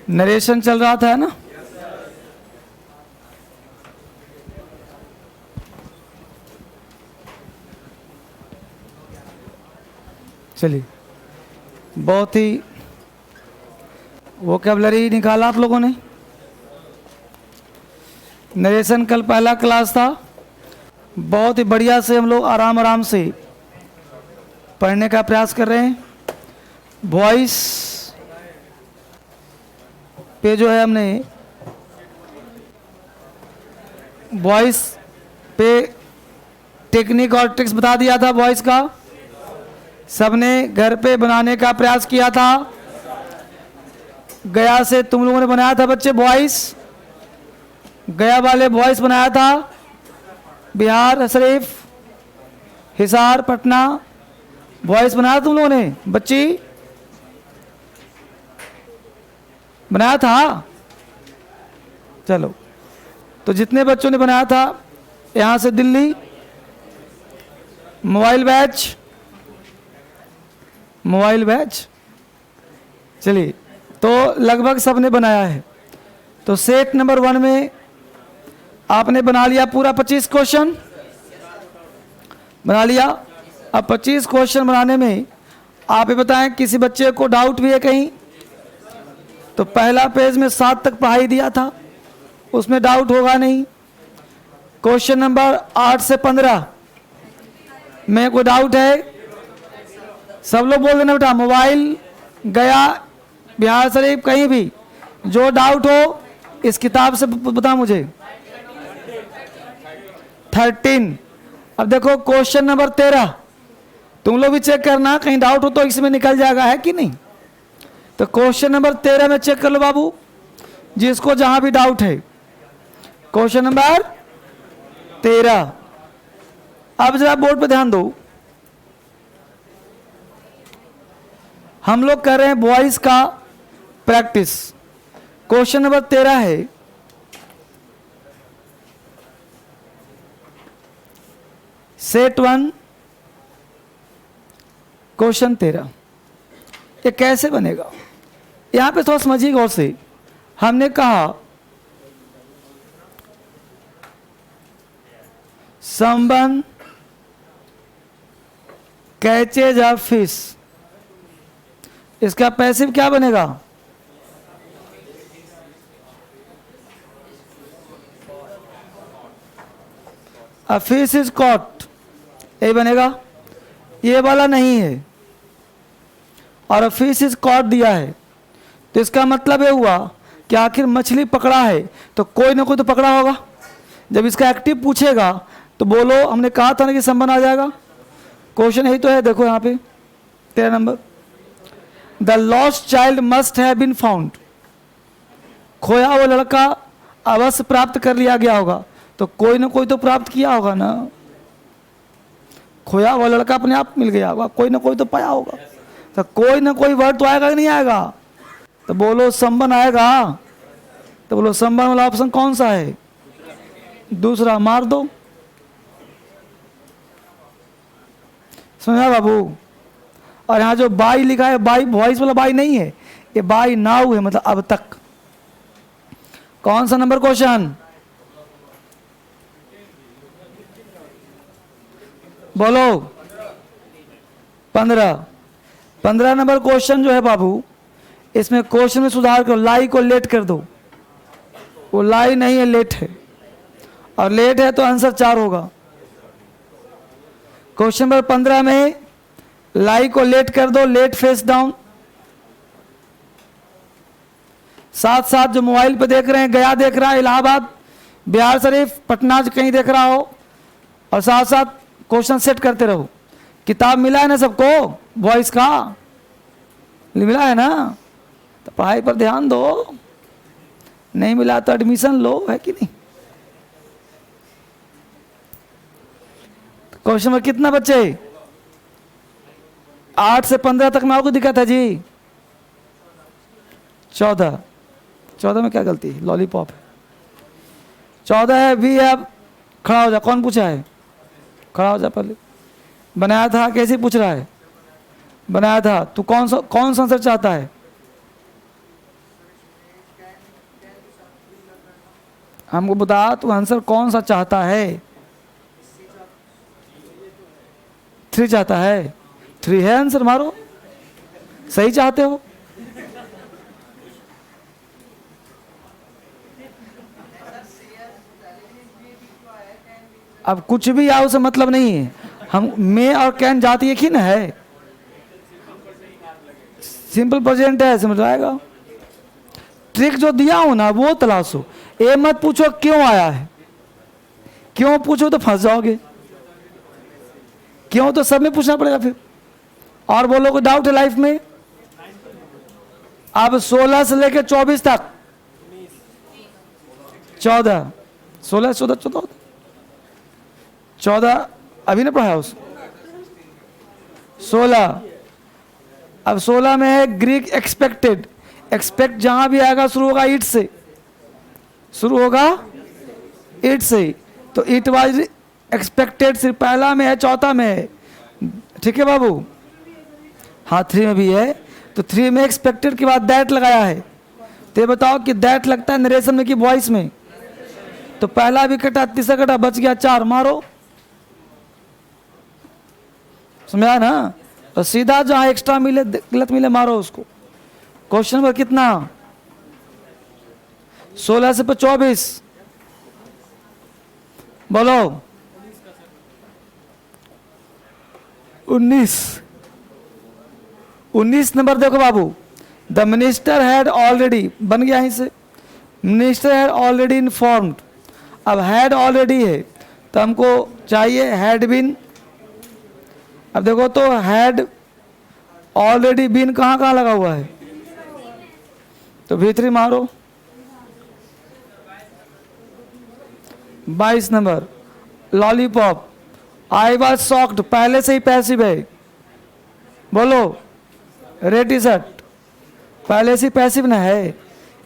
Narration चल रहा था, है ना? चलिए, बहुत ही वोकैबुलरी निकाला आप लोगों ने। नरेशन कल पहला क्लास था, बहुत ही बढ़िया से हम लोग आराम आराम से पढ़ने का प्रयास कर रहे हैं। वॉइस पे जो है हमने वॉइस पे टेक्निक और ट्रिक्स बता दिया था। वॉइस का सबने घर पे बनाने का प्रयास किया था। गया से तुम लोगों ने बनाया था बच्चे वॉइस, गया वाले वॉइस बनाया था। बिहार शरीफ, हिसार, पटना वॉइस बनाया तुम लोगों ने, बच्ची बनाया था। चलो, तो जितने बच्चों ने बनाया था, यहाँ से दिल्ली मोबाइल बैच, चलिए, तो लगभग सबने बनाया है। तो सेट नंबर 1 में आपने बना लिया पूरा 25 क्वेश्चन बना लिया। अब 25 क्वेश्चन बनाने में आप ये बताएं किसी बच्चे को डाउट भी है कहीं? तो पहला पेज में 7 तक पढ़ाई दिया था, उसमें डाउट होगा नहीं। क्वेश्चन नंबर 8 से 15 में कोई डाउट है? सब लोग बोल देना बेटा। मोबाइल, गया, बिहार शरीफ, कहीं भी जो डाउट हो इस किताब से बता मुझे। 13। अब देखो क्वेश्चन नंबर 13, तुम लोग भी चेक करना, कहीं डाउट हो तो इसमें निकल जाएगा, है कि नहीं? तो क्वेश्चन नंबर 13 में चेक कर लो बाबू, जिसको जहां भी डाउट है। Question number 13। अब जरा बोर्ड पे ध्यान दो, हम लोग कर रहे हैं वॉइस का प्रैक्टिस। क्वेश्चन नंबर 13 है, सेट 1 क्वेश्चन 13। ये कैसे बनेगा? यहां पे थोड़ा समझिए गौर से। हमने कहा समवन कैचेज अ फिश, इसका पैसिव क्या बनेगा? अ फिश इज कॉट, यही बनेगा। ये वाला नहीं है, और अ फिश इज कॉट दिया है, तो इसका मतलब ये हुआ कि आखिर मछली पकड़ा है तो कोई ना कोई तो पकड़ा होगा। जब इसका एक्टिव पूछेगा तो बोलो, हमने कहा था ना कि संबंध आ जाएगा। क्वेश्चन यही तो है, देखो यहाँ पे 13 number, the lost child must have been found, खोया हुआ लड़का अवश्य प्राप्त कर लिया गया होगा, तो कोई ना कोई तो प्राप्त किया होगा ना। खोया हुआ लड़का अपने आप मिल गया होगा, कोई ना कोई तो पाया होगा, तो कोई ना कोई वर्ड तो आएगा कि नहीं आएगा? तो बोलो संबंध आएगा। तो बोलो संबंध वाला ऑप्शन कौन सा है? दूसरा, मार दो। समझा बाबू? और यहाँ जो बाई लिखा है, बाई वॉइस वाला बाई नहीं है, ये बाई नाउ है, मतलब अब तक। कौन सा नंबर क्वेश्चन? बोलो। 15 नंबर क्वेश्चन जो है बाबू, इसमें क्वेश्चन में सुधार करो, लाई को लेट कर दो। वो लाई नहीं है, लेट है, और लेट है तो आंसर 4 होगा। क्वेश्चन नंबर 15 में लाई को लेट कर दो, लेट फेस डाउन। साथ साथ जो मोबाइल पे देख रहे हैं, गया देख रहा है, इलाहाबाद, बिहार शरीफ, पटना कहीं देख रहा हो, और साथ साथ क्वेश्चन सेट करते रहो। किताब मिला है ना सबको वॉइस का? मिला है ना? तो पढ़ाई पर ध्यान दो, नहीं मिला तो एडमिशन लो, है कि नहीं? क्वेश्चन में कितना बच्चे? 8 से 15 तक में आपको दिक्कत है जी? 14 में क्या गलती है? लॉलीपॉप है। 14 है, भी है। अब खड़ा हो जा, कौन पूछा है? खड़ा हो जा पहले। बनाया था, कैसे पूछ रहा है? बनाया था। तू कौन सा आंसर चाहता है? हमको बता तू आंसर कौन सा चाहता है। 3 चाहता है, 3 है आंसर, मारो। सही चाहते हो? अब कुछ भी आओ से मतलब नहीं है, हम मे और कैन जाती एक ही ना है, सिंपल प्रेजेंट है, समझ आएगा। ट्रिक जो दिया हूं ना वो तलाशो, ये मत पूछो क्यों आया है, क्यों पूछो तो फंस जाओगे, क्यों तो सब में पूछना पड़ेगा फिर। और बोलो कोई डाउट है लाइफ में? अब 16 से लेकर 24 तक, 14, 16, 14, 14 अभी ना पढ़ाया उस 16। अब 16 में है ग्रीक एक्सपेक्टेड। एक्सपेक्ट जहां भी आएगा शुरू होगा इट से, शुरू होगा इट से, तो इट वाज एक्सपेक्टेड सिर्फ पहला में है, चौथा में है, ठीक है बाबू? हाँ 3 में भी है, तो 3 में एक्सपेक्टेड के बाद दैट लगाया है। तो ये बताओ कि दैट लगता है नरेशन में कि वॉइस में? तो पहला भी कटा, तीसरा कटा, बच गया 4, मारो। समझा ना? तो सीधा जहां एक्स्ट्रा मिले, गलत मिले, मारो उसको। क्वेश्चन नंबर कितना? 16 से 24, बोलो। 19 नंबर देखो बाबू। द मिनिस्टर हैड ऑलरेडी, बन गया यहीं से, मिनिस्टर हैड ऑलरेडी इन्फॉर्म्ड। अब हैड ऑलरेडी है तो हमको चाहिए हैड बीन। अब देखो तो हैड ऑलरेडी बीन कहाँ कहाँ लगा हुआ है, तो V3 मारो। 22 number lollipop. I was shocked, पहले से ही पैसिव है, बोलो। रेड टी शर्ट पहले से ही पैसिव ना है,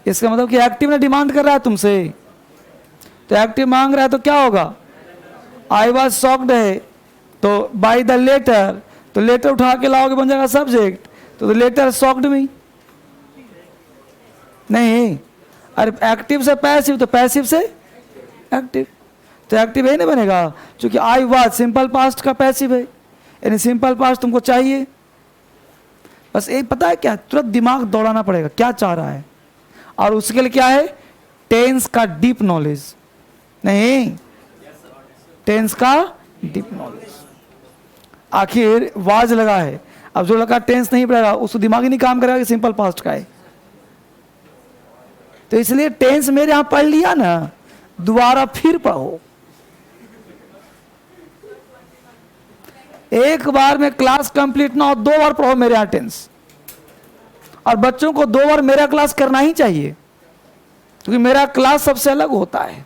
इसका मतलब कि एक्टिव ने डिमांड कर रहा है तुमसे, तो एक्टिव मांग रहा है तो क्या होगा? आई वॉज शॉक्ड है तो बाई द लेटर, तो लेटर उठा के लाओगे बन जाएगा सब्जेक्ट, तो लेटर शॉक्ड मी। नहीं, अरे एक्टिव से पैसिव, तो पैसिव से एक्टिव, तो एक्टिव है नहीं बनेगा, क्योंकि आई वाज सिंपल पास्ट का पैसिव है, यानी सिंपल पास्ट तुमको चाहिए। बस ये पता है क्या, तुरंत दिमाग दौड़ाना पड़ेगा क्या चाह रहा है, और उसके लिए क्या है? टेंस का डीप नॉलेज। नहीं, टेंस का डीप नॉलेज। आखिर वाज लगा है, अब जो लगा टेंस नहीं पड़ेगा उसको दिमाग ही नहीं काम करेगा कि सिंपल पास्ट का है, तो इसलिए टेंस मेरे यहां पढ़ लिया ना, दोबारा फिर पढ़ो। एक बार में क्लास कंप्लीट ना हो, 2 बार पढ़ो मेरे यहां टेंस। और बच्चों को 2 बार मेरा क्लास करना ही चाहिए, क्योंकि मेरा क्लास सबसे अलग होता है।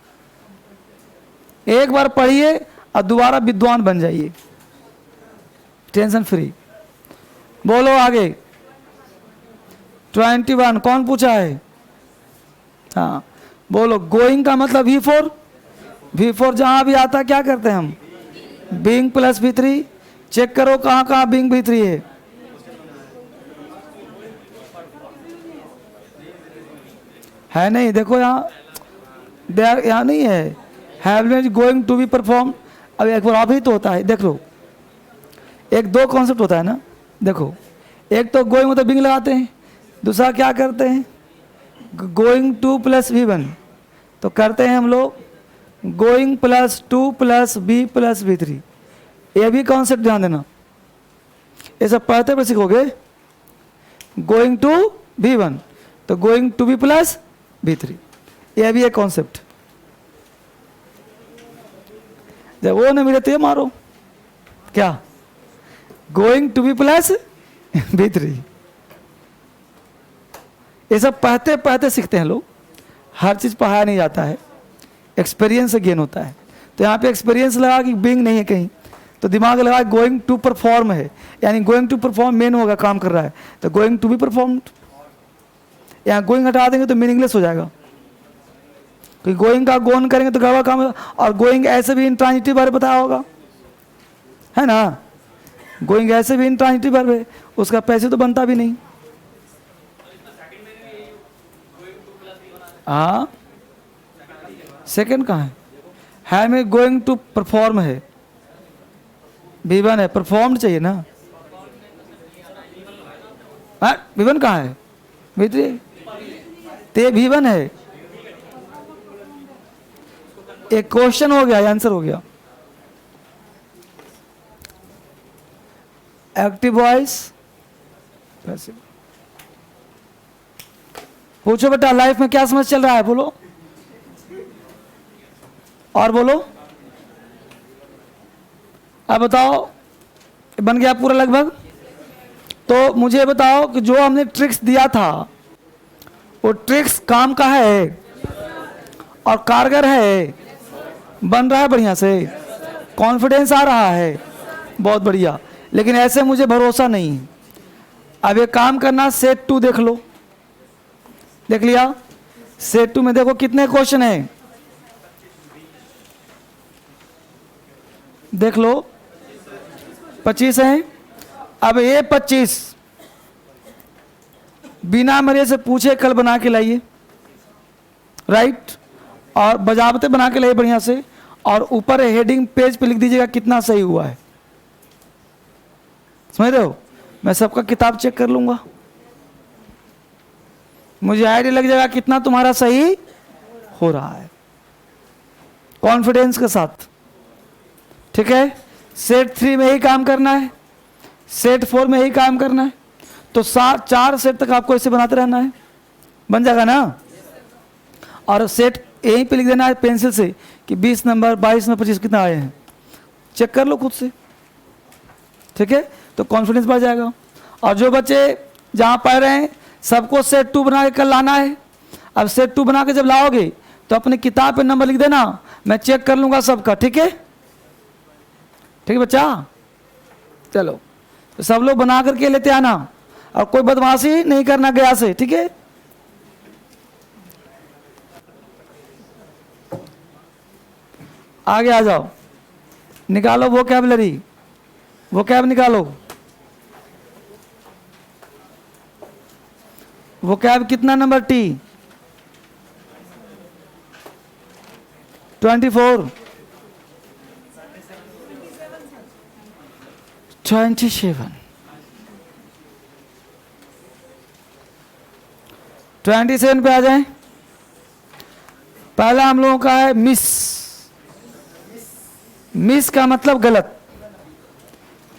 एक बार पढ़िए और दोबारा विद्वान बन जाइए, टेंशन फ्री। बोलो आगे। 21 कौन पूछा है? हाँ बोलो। गोइंग का मतलब V4। V4 जहां भी आता क्या करते हैं हम? Being plus V3। चेक करो कहां कहां बीइंग V3 है नहीं? देखो यहाँ देयर, यहाँ नहीं है। Have been going to be perform. अब एक बार अभी तो होता है, देख लो, एक 2 कॉन्सेप्ट होता है ना। देखो, एक तो गोइंग मतलब बीइंग लगाते हैं, दूसरा क्या करते हैं? गोइंग टू प्लस V1, तो करते हैं हम लोग going plus 2 plus B plus V3। ये भी कॉन्सेप्ट ध्यान देना, ये सब पढ़ते हुए सीखोगे। गोइंग टू V1 तो going to B plus V3, ये भी एक कॉन्सेप्ट। जब वो नहीं मिले तो ये मारो, क्या? Going to B plus V3। ये सब पढ़ते पढ़ते सीखते हैं लोग, हर चीज़ पढ़ाया नहीं जाता है, एक्सपीरियंस से गेन होता है। तो यहाँ पे एक्सपीरियंस लगा कि बीइंग नहीं है कहीं, तो दिमाग लगा गोइंग टू परफॉर्म है, यानी गोइंग टू परफॉर्म मेन होगा, काम कर रहा है, तो गोइंग टू बी परफॉर्म्ड। यहाँ गोइंग हटा देंगे तो मीनिंगलेस हो जाएगा, क्योंकि गोइंग का गोन करेंगे तो गड़बड़ काम। और गोइंग ऐसे भी इंट्रांजिटिव वर्ब बताया होगा, है ना? गोइंग ऐसे भी इंट्रांजिटिव वर्ब है, उसका पैसे तो बनता भी नहीं। हाँ सेकंड कहाँ है में गोइंग टू परफॉर्म है, V1 है, परफॉर्म्ड चाहिए ना। V1 कहाँ है, V3 ते V1 है। एक क्वेश्चन हो गया, आंसर हो गया। Active voice, passive. पूछो बेटा लाइफ में क्या समझ चल रहा है, बोलो और बोलो। अब बताओ, बन गया पूरा लगभग। तो मुझे बताओ कि जो हमने ट्रिक्स दिया था वो ट्रिक्स काम का है और कारगर है, बन रहा है बढ़िया से, कॉन्फिडेंस आ रहा है, बहुत बढ़िया। लेकिन ऐसे मुझे भरोसा नहीं। अब एक काम करना, सेट 2 देख लो, देख लिया। सेट 2 में देखो कितने क्वेश्चन हैं, देख लो 25 हैं। अब ये 25 बिना मेरे से पूछे कल बना के लाइए, राइट, और बजावते बना के लाइए बढ़िया से, और ऊपर हेडिंग पेज पे लिख दीजिएगा कितना सही हुआ है। समझ रहे हो? मैं सबका किताब चेक कर लूंगा, मुझे आइडिया लग जाएगा कितना तुम्हारा सही हो रहा है, कॉन्फिडेंस के साथ। ठीक है, सेट 3 में ही काम करना है, सेट 4 में ही काम करना है। तो 4 सेट तक आपको ऐसे बनाते रहना है, बन जाएगा ना। और सेट यहीं पे लिख देना है पेंसिल से कि 20 नंबर, 22 नंबर, 25 कितना आए हैं, चेक कर लो खुद से। ठीक है, तो कॉन्फिडेंस बढ़ जाएगा। और जो बच्चे जहाँ पढ़ रहे हैं सबको सेट 2 बना के कल लाना है। अब सेट 2 बना के जब लाओगे तो अपनी किताब पे नंबर लिख देना, मैं चेक कर लूँगा सबका। ठीक है, ठीक है बच्चा, चलो तो सब लोग बना करके लेते आना, और कोई बदमाशी नहीं करना गया से। ठीक है, आगे आ जाओ, निकालो वोकैबुलरी, वोकैब निकालो। वोकैब कितना नंबर T? 24, 27, 27 पे आ जाएं। पहला हम लोगों का है मिस। मिस का मतलब गलत,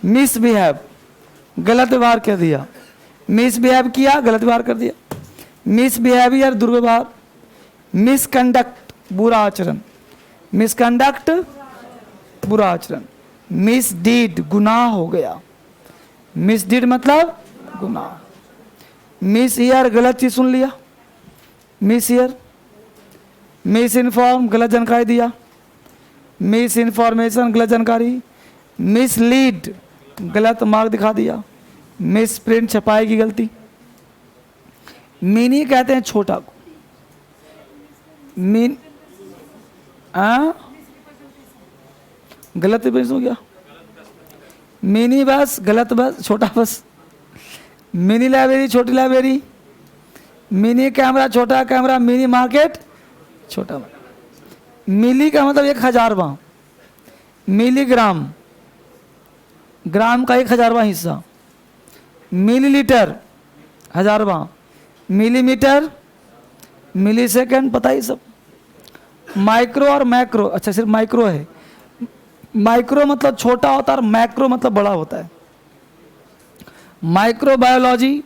मिस बिहेव, गलत व्यवहार कर दिया, मिस बिहेव किया, गलत व्यवहार कर दिया। मिस बिहेवियर दुर्व्यवहार, मिसकंडक्ट बुरा आचरण, मिसकंडक्ट बुरा आचरण। मिसडीड गुनाह हो गया, मिसडीड मतलब गुनाह। मिस ईयर गलत चीज सुन लिया, मिस ईयर। मिस इन्फॉर्म गलत जानकारी दिया, मिस इन्फॉर्मेशन गलत जानकारी। मिसलीड गलत मार्ग दिखा दिया, मिस प्रिंट छपाई की गलती। मिनी कहते हैं छोटा को, मिन गलत बस हो गया। मिनी बस गलत बस, छोटा बस। मिनी लाइब्रेरी छोटी लाइब्रेरी, मिनी कैमरा छोटा कैमरा, मिनी मार्केट छोटा मार्केट। मिली का मतलब 1000वां, मिलीग्राम ग्राम का 1000वां हिस्सा। मिलीलीटर 1000वां, मिलीमीटर, मिली सेकेंड, पता ही सब। माइक्रो और मैक्रो, अच्छा सिर्फ माइक्रो है। माइक्रो मतलब छोटा होता है और मैक्रो मतलब बड़ा होता है। माइक्रोबायोलॉजी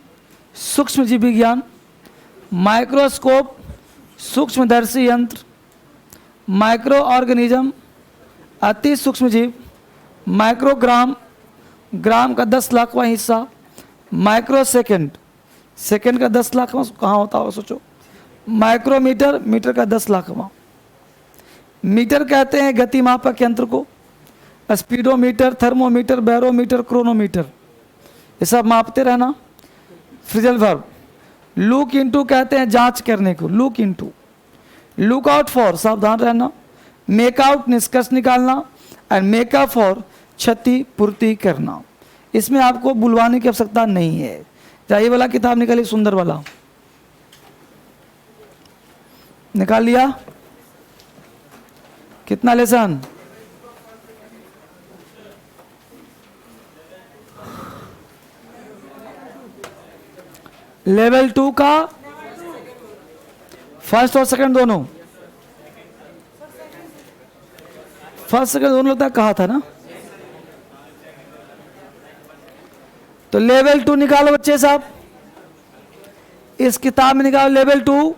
सूक्ष्म जीव विज्ञान, माइक्रोस्कोप सूक्ष्मदर्शी यंत्र, माइक्रो ऑर्गेनिज्म अति सूक्ष्म जीव, माइक्रोग्राम ग्राम का 10 लाखवां हिस्सा, माइक्रो सेकेंड सेकेंड का 10 लाखवां कहाँ होता होगा सोचो। माइक्रोमीटर मीटर का 10 लाखवां। मीटर कहते हैं गति मापक यंत्र को, स्पीडोमीटर, थर्मोमीटर, बैरोमीटर, क्रोनोमीटर, ये सब मापते रहना। Frizzle verb. लुक इनटू कहते हैं जांच करने को, look into. Look out for सावधान रहना। मेक आउट निष्कर्ष निकालना, एंड मेकअप फॉर क्षतिपूर्ति करना। इसमें आपको बुलवाने की आवश्यकता नहीं है। चाहिए वाला किताब निकालिए, सुंदर वाला निकाल लिया। कितना लेसन? लेवल 2 का फर्स्ट और सेकंड दोनों, फर्स्ट सेकंड दोनों लगता है कहा था ना। तो लेवल 2 निकालो बच्चे साहब, इस किताब में निकालो लेवल 2,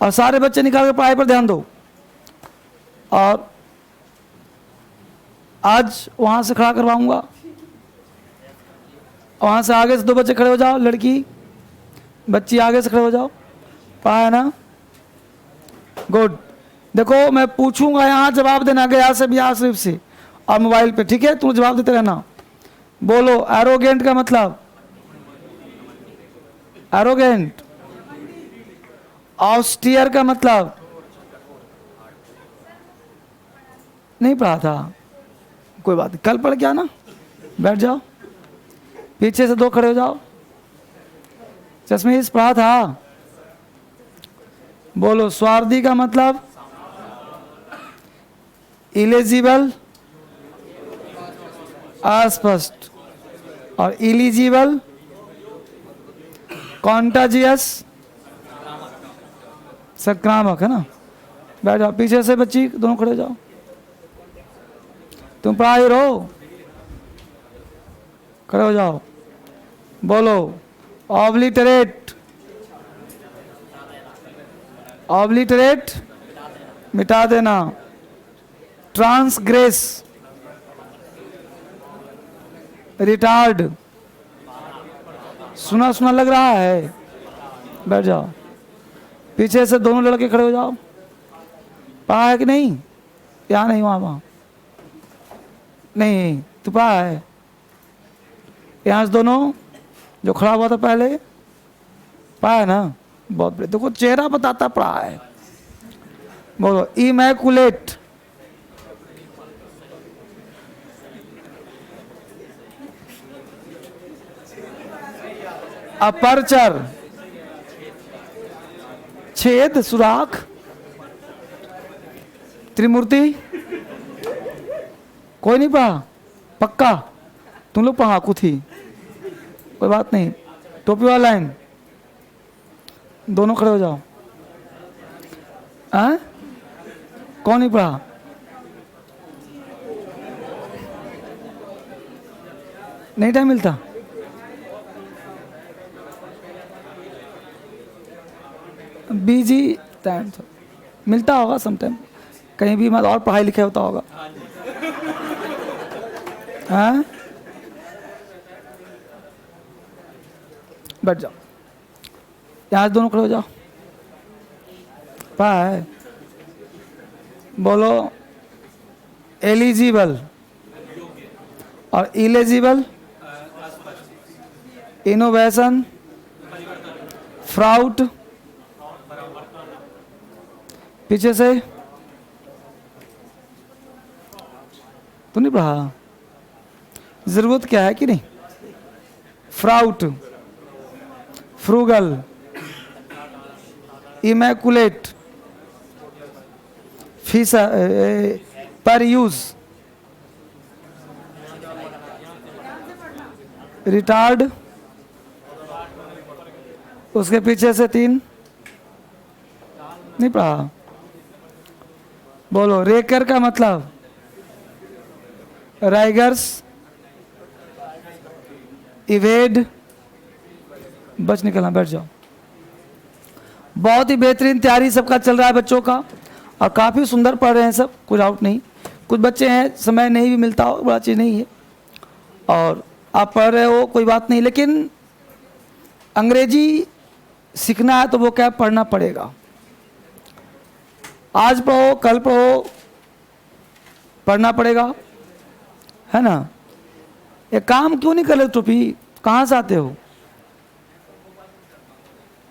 और सारे बच्चे निकाल के पढ़ाई पर ध्यान दो। और आज वहां से खड़ा करवाऊंगा, वहां से आगे से 2 बच्चे खड़े हो जाओ, लड़की बच्ची आगे से खड़े हो जाओ, पढ़ा है ना? गुड। देखो मैं पूछूंगा, यहाँ जवाब देना गया से बिहार शरीफ से और मोबाइल पे, ठीक है? तुम जवाब देते रहना। बोलो एरोगेंट का मतलब, एरोगेंट। ऑस्टियर का मतलब नहीं पढ़ा था, कोई बात नहीं, कल पढ़ के आना। बैठ जाओ, पीछे से 2 खड़े हो जाओ। चश्मेश पढ़ा था। बोलो स्वार्थी का मतलब, इलिजिबल अस्पष्ट, और इलिजिबल कॉन्टाजियस संक्रामक, है ना? बैठ जाओ, पीछे से बच्ची दोनों खड़े हो जाओ। तुम पढ़ा ही रहो, खड़े हो जाओ। बोलो ऑब्लिटरेट, ऑब्लिटरेट मिटा देना। ट्रांसग्रेस, रिटार्ड, सुना सुना लग रहा है? बैठ जाओ, पीछे से दोनों लड़के खड़े हो जाओ। पढ़ा है कि नहीं? यहाँ नहीं, वहाँ वहाँ नहीं। तू पढ़ा है? यहाँ से दोनों जो खड़ा हुआ था पहले, पढ़ा है ना? बहुत बढ़िया। देखो चेहरा बताता पढ़ा है। बोलो इमैकुलेट, अपर्चर छेद सुराख, त्रिमूर्ति। कोई नहीं पढ़ा? पक्का तुम लोग पढ़ा कुछ ही, कोई बात नहीं। टोपी वाला लाइन, दोनों खड़े हो जाओ। हाँ, कौन नहीं पढ़ा? नहीं टाइम मिलता? बिजी टाइम तो मिलता होगा समटाइम, कहीं भी मतलब और पढ़ाई लिखाई होता होगा। हाँ, बैठ जाओ, यहाँ दोनों खड़े हो जाओ। पढ़ा है? बोलो एलिजिबल और इलिजिबल, इनोवेशन, फ्राउट। पीछे से तो नहीं पढ़ा? जरूरत क्या है कि नहीं? फ्राउट, फ्रूगल, इमैकुलेट, फीसा, पर यूज, रिटार्ड, उसके पीछे से 3 नहीं पढ़ा। बोलो रेकर का मतलब, राइगर्स, इवेड, बच निकलना। बैठ जाओ। बहुत ही बेहतरीन तैयारी सबका चल रहा है बच्चों का, और काफ़ी सुंदर पढ़ रहे हैं सब, कुछ डाउट नहीं। कुछ बच्चे हैं समय नहीं भी मिलता हो, बड़ा चीज़ नहीं है, और आप पढ़ रहे हो, कोई बात नहीं। लेकिन अंग्रेजी सीखना है तो वो क्या पढ़ना पड़ेगा। आज पढ़ो, कल पढ़ो, पढ़ना पड़ेगा, है ना? ये काम क्यों नहीं कर रहे? टोपी कहाँ से आते हो?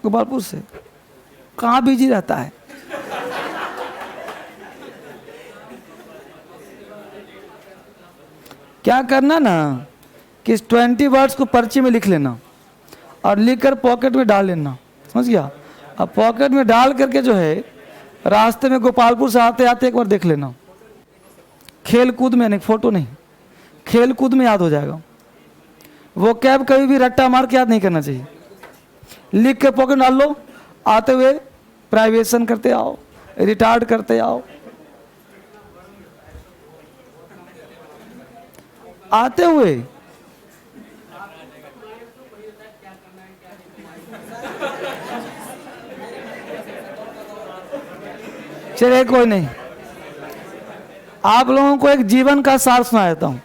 गोपालपुर से। कहाँ बिजी रहता है? क्या करना ना कि इस 20 वर्ड्स को पर्ची में लिख लेना और लिखकर पॉकेट में डाल लेना, समझ गया? अब पॉकेट में डाल करके जो है रास्ते में गोपालपुर से आते आते एक बार देख लेना, खेल कूद में नहीं, फोटो नहीं, खेल कूद में याद हो जाएगा। वो कैब कभी भी रट्टा मार के याद नहीं करना चाहिए, लिख के पॉकेट डाल लो, आते हुए प्राइवेशन करते आओ, रिटायर्ड करते आओ, आते हुए चलिए कोई नहीं, आप लोगों को एक जीवन का सार सुना देता हूं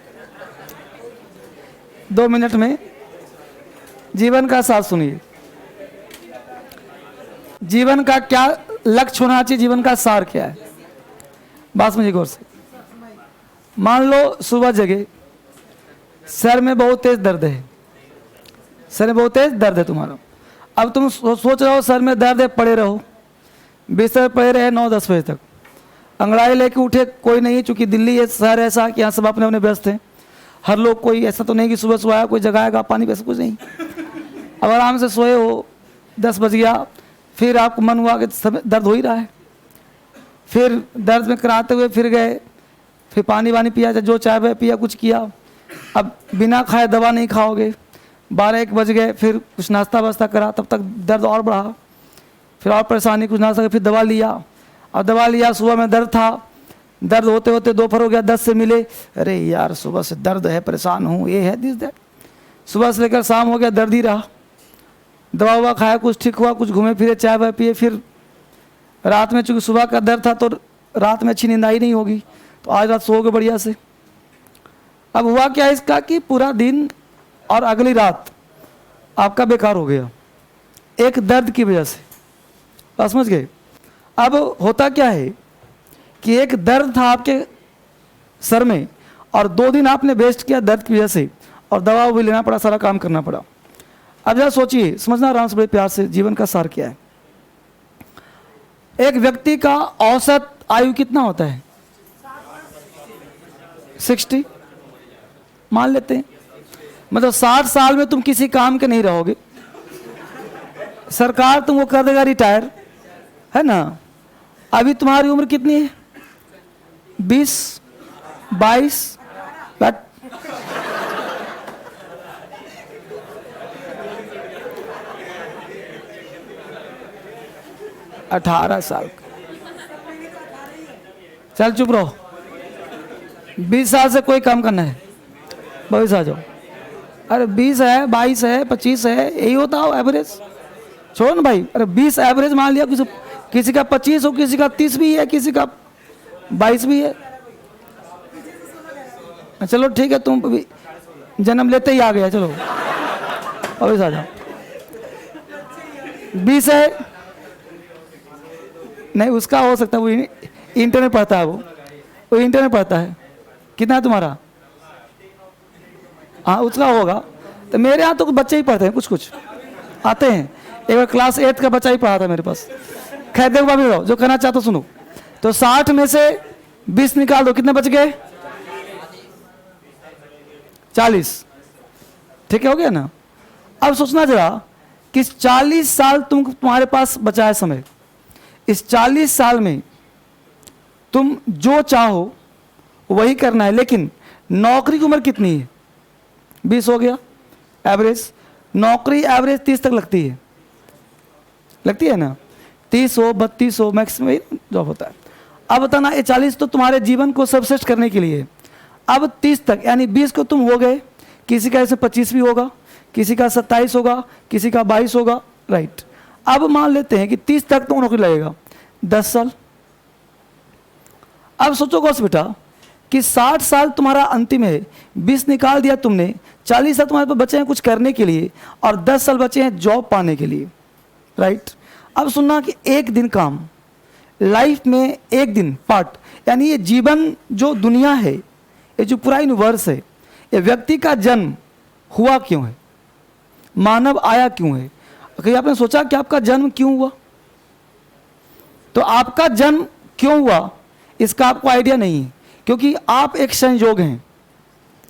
2 मिनट में। जीवन का सार सुनिए, जीवन का क्या लक्ष्य होना चाहिए, जीवन का सार क्या है, बात समझिए गौर से। मान लो सुबह जगे, सर में बहुत तेज दर्द है, सर में बहुत तेज दर्द है तुम्हारा। अब तुम सोच रहे हो सर में दर्द है, पड़े रहो, बिस्तर पड़े रहे 9-10 बजे तक, अंगड़ाई लेके उठे कोई नहीं, चूंकि दिल्ली ये शहर ऐसा कि यहाँ सब अपने अपने व्यस्त हैं, हर लोग, कोई ऐसा तो नहीं कि सुबह सुबह आया कोई जगाएगा पानी, वैसा कुछ नहीं। अब आराम से सोए हो, 10 बज गया, फिर आपको मन हुआ कि सब दर्द हो ही रहा है, फिर दर्द में कराते हुए फिर गए, फिर पानी वानी पिया, जो चाय वाय पिया, कुछ किया। अब बिना खाए दवा नहीं खाओगे, 12-1 बज गए, फिर कुछ नाश्ता वास्ता करा, तब तक दर्द और बढ़ा, फिर और परेशानी, कुछ नाश्ता, फिर दवा लिया। अब दवा लिया, सुबह में दर्द था, दर्द होते होते दोपहर हो गया, 10 से मिले, अरे यार सुबह से दर्द है, परेशान हूँ, ये है दिस दैट। सुबह से लेकर शाम हो गया, दर्द ही रहा, दवा ववा खाया, कुछ ठीक हुआ, कुछ घूमे फिरे, चाय वाय पिए, फिर रात में चूँकि सुबह का दर्द था तो रात में अच्छी नींद आई नहीं होगी, तो आज रात सो गए बढ़िया से। अब हुआ क्या इसका कि पूरा दिन और अगली रात आपका बेकार हो गया, एक दर्द की वजह से, बस समझ गए। अब होता क्या है कि एक दर्द था आपके सर में और 2 दिन आपने वेस्ट किया दर्द की वजह से, और दवा भी लेना पड़ा, सारा काम करना पड़ा। अब जरा सोचिए, समझना आराम से, बड़े प्यार से, जीवन का सार क्या है। एक व्यक्ति का औसत आयु कितना होता है? 60 मान लेते हैं, मतलब 60 साल में तुम किसी काम के नहीं रहोगे, सरकार तुमको कर देगा रिटायर, है ना। अभी तुम्हारी उम्र कितनी है? 20, 22, बट 18 साल। चल चुप रहो, 20 साल से कोई काम करना है, 22 आ जाओ। अरे 20 है, 22 है, 25 है, यही होता हो एवरेज, छोड़ो ना भाई। अरे 20 एवरेज मान लिया, किसी का 25 हो, किसी का 30 भी है, किसी का 22 भी है। चलो ठीक है, तुम भी जन्म लेते ही आ गया, चलो वापस आ जाओ। 20 है, नहीं उसका हो सकता है, वो इंटर में पढ़ता है, वो इंटर में पढ़ता है। कितना है तुम्हारा? हाँ उसका होगा। तो मेरे यहाँ तो बच्चे ही पढ़ते हैं, कुछ कुछ आते हैं। एक बार क्लास 8 का बच्चा ही पढ़ा था मेरे पास। खैर देखो भाभी रहो, जो कहना चाहते हो सुनो। तो 60 में से 20 निकाल दो, कितने बच गए? 40। ठीक है, हो गया ना। अब सोचना जरा कि 40 साल तुम्हारे पास बचा है समय, इस 40 साल में तुम जो चाहो वही करना है, लेकिन नौकरी की उम्र कितनी है? 20 हो गया एवरेज। नौकरी एवरेज 30 तक लगती है, लगती है ना, 30 हो, 32 हो, मैक्सिमम जॉब होता है। अब बताना, ये 40 तो तुम्हारे जीवन को सबसेट करने के लिए। अब 30 तक, यानी 20 को तुम हो गए, किसी का ऐसे 25 भी होगा, किसी का 27 होगा, किसी का 22 होगा, राइट। अब मान लेते हैं कि 30 तक तो नौकरी लगेगा, 10 साल। अब सोचो गौस बेटा कि 60 साल तुम्हारा अंतिम है, 20 निकाल दिया तुमने, 40 साल तुम्हारे पास बचे हैं कुछ करने के लिए, और 10 साल बचे हैं जॉब पाने के लिए, राइट। अब सुनना कि एक दिन काम, लाइफ में एक दिन पार्ट, यानी ये जीवन जो दुनिया है, ये जो पूरा यूनिवर्स है, ये व्यक्ति का जन्म हुआ क्यों है, मानव आया क्यों है। कहीं आपने सोचा कि आपका जन्म क्यों हुआ? तो आपका जन्म क्यों हुआ इसका आपको आइडिया नहीं है, क्योंकि आप एक संयोग हैं।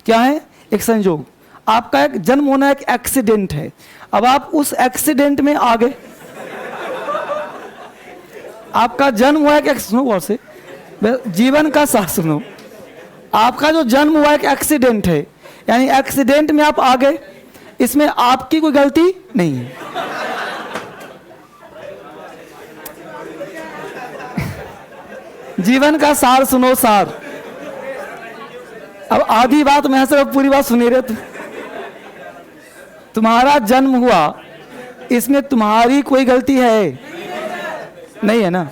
क्या है? एक संयोग। आपका एक जन्म होना एक एक्सीडेंट है। अब आप उस एक्सीडेंट में आ गए, आपका जन्म हुआ है क्या, सुनो गौर से, जीवन का सार सुनो। आपका जो जन्म हुआ एक एक्सीडेंट है, यानी एक्सीडेंट में आप आ गए, इसमें आपकी कोई गलती नहीं है। जीवन का सार सुनो, सार। अब आधी बात मैं सिर्फ, पूरी बात सुनी रहे। तुम्हारा जन्म हुआ, इसमें तुम्हारी कोई गलती है नहीं है ना।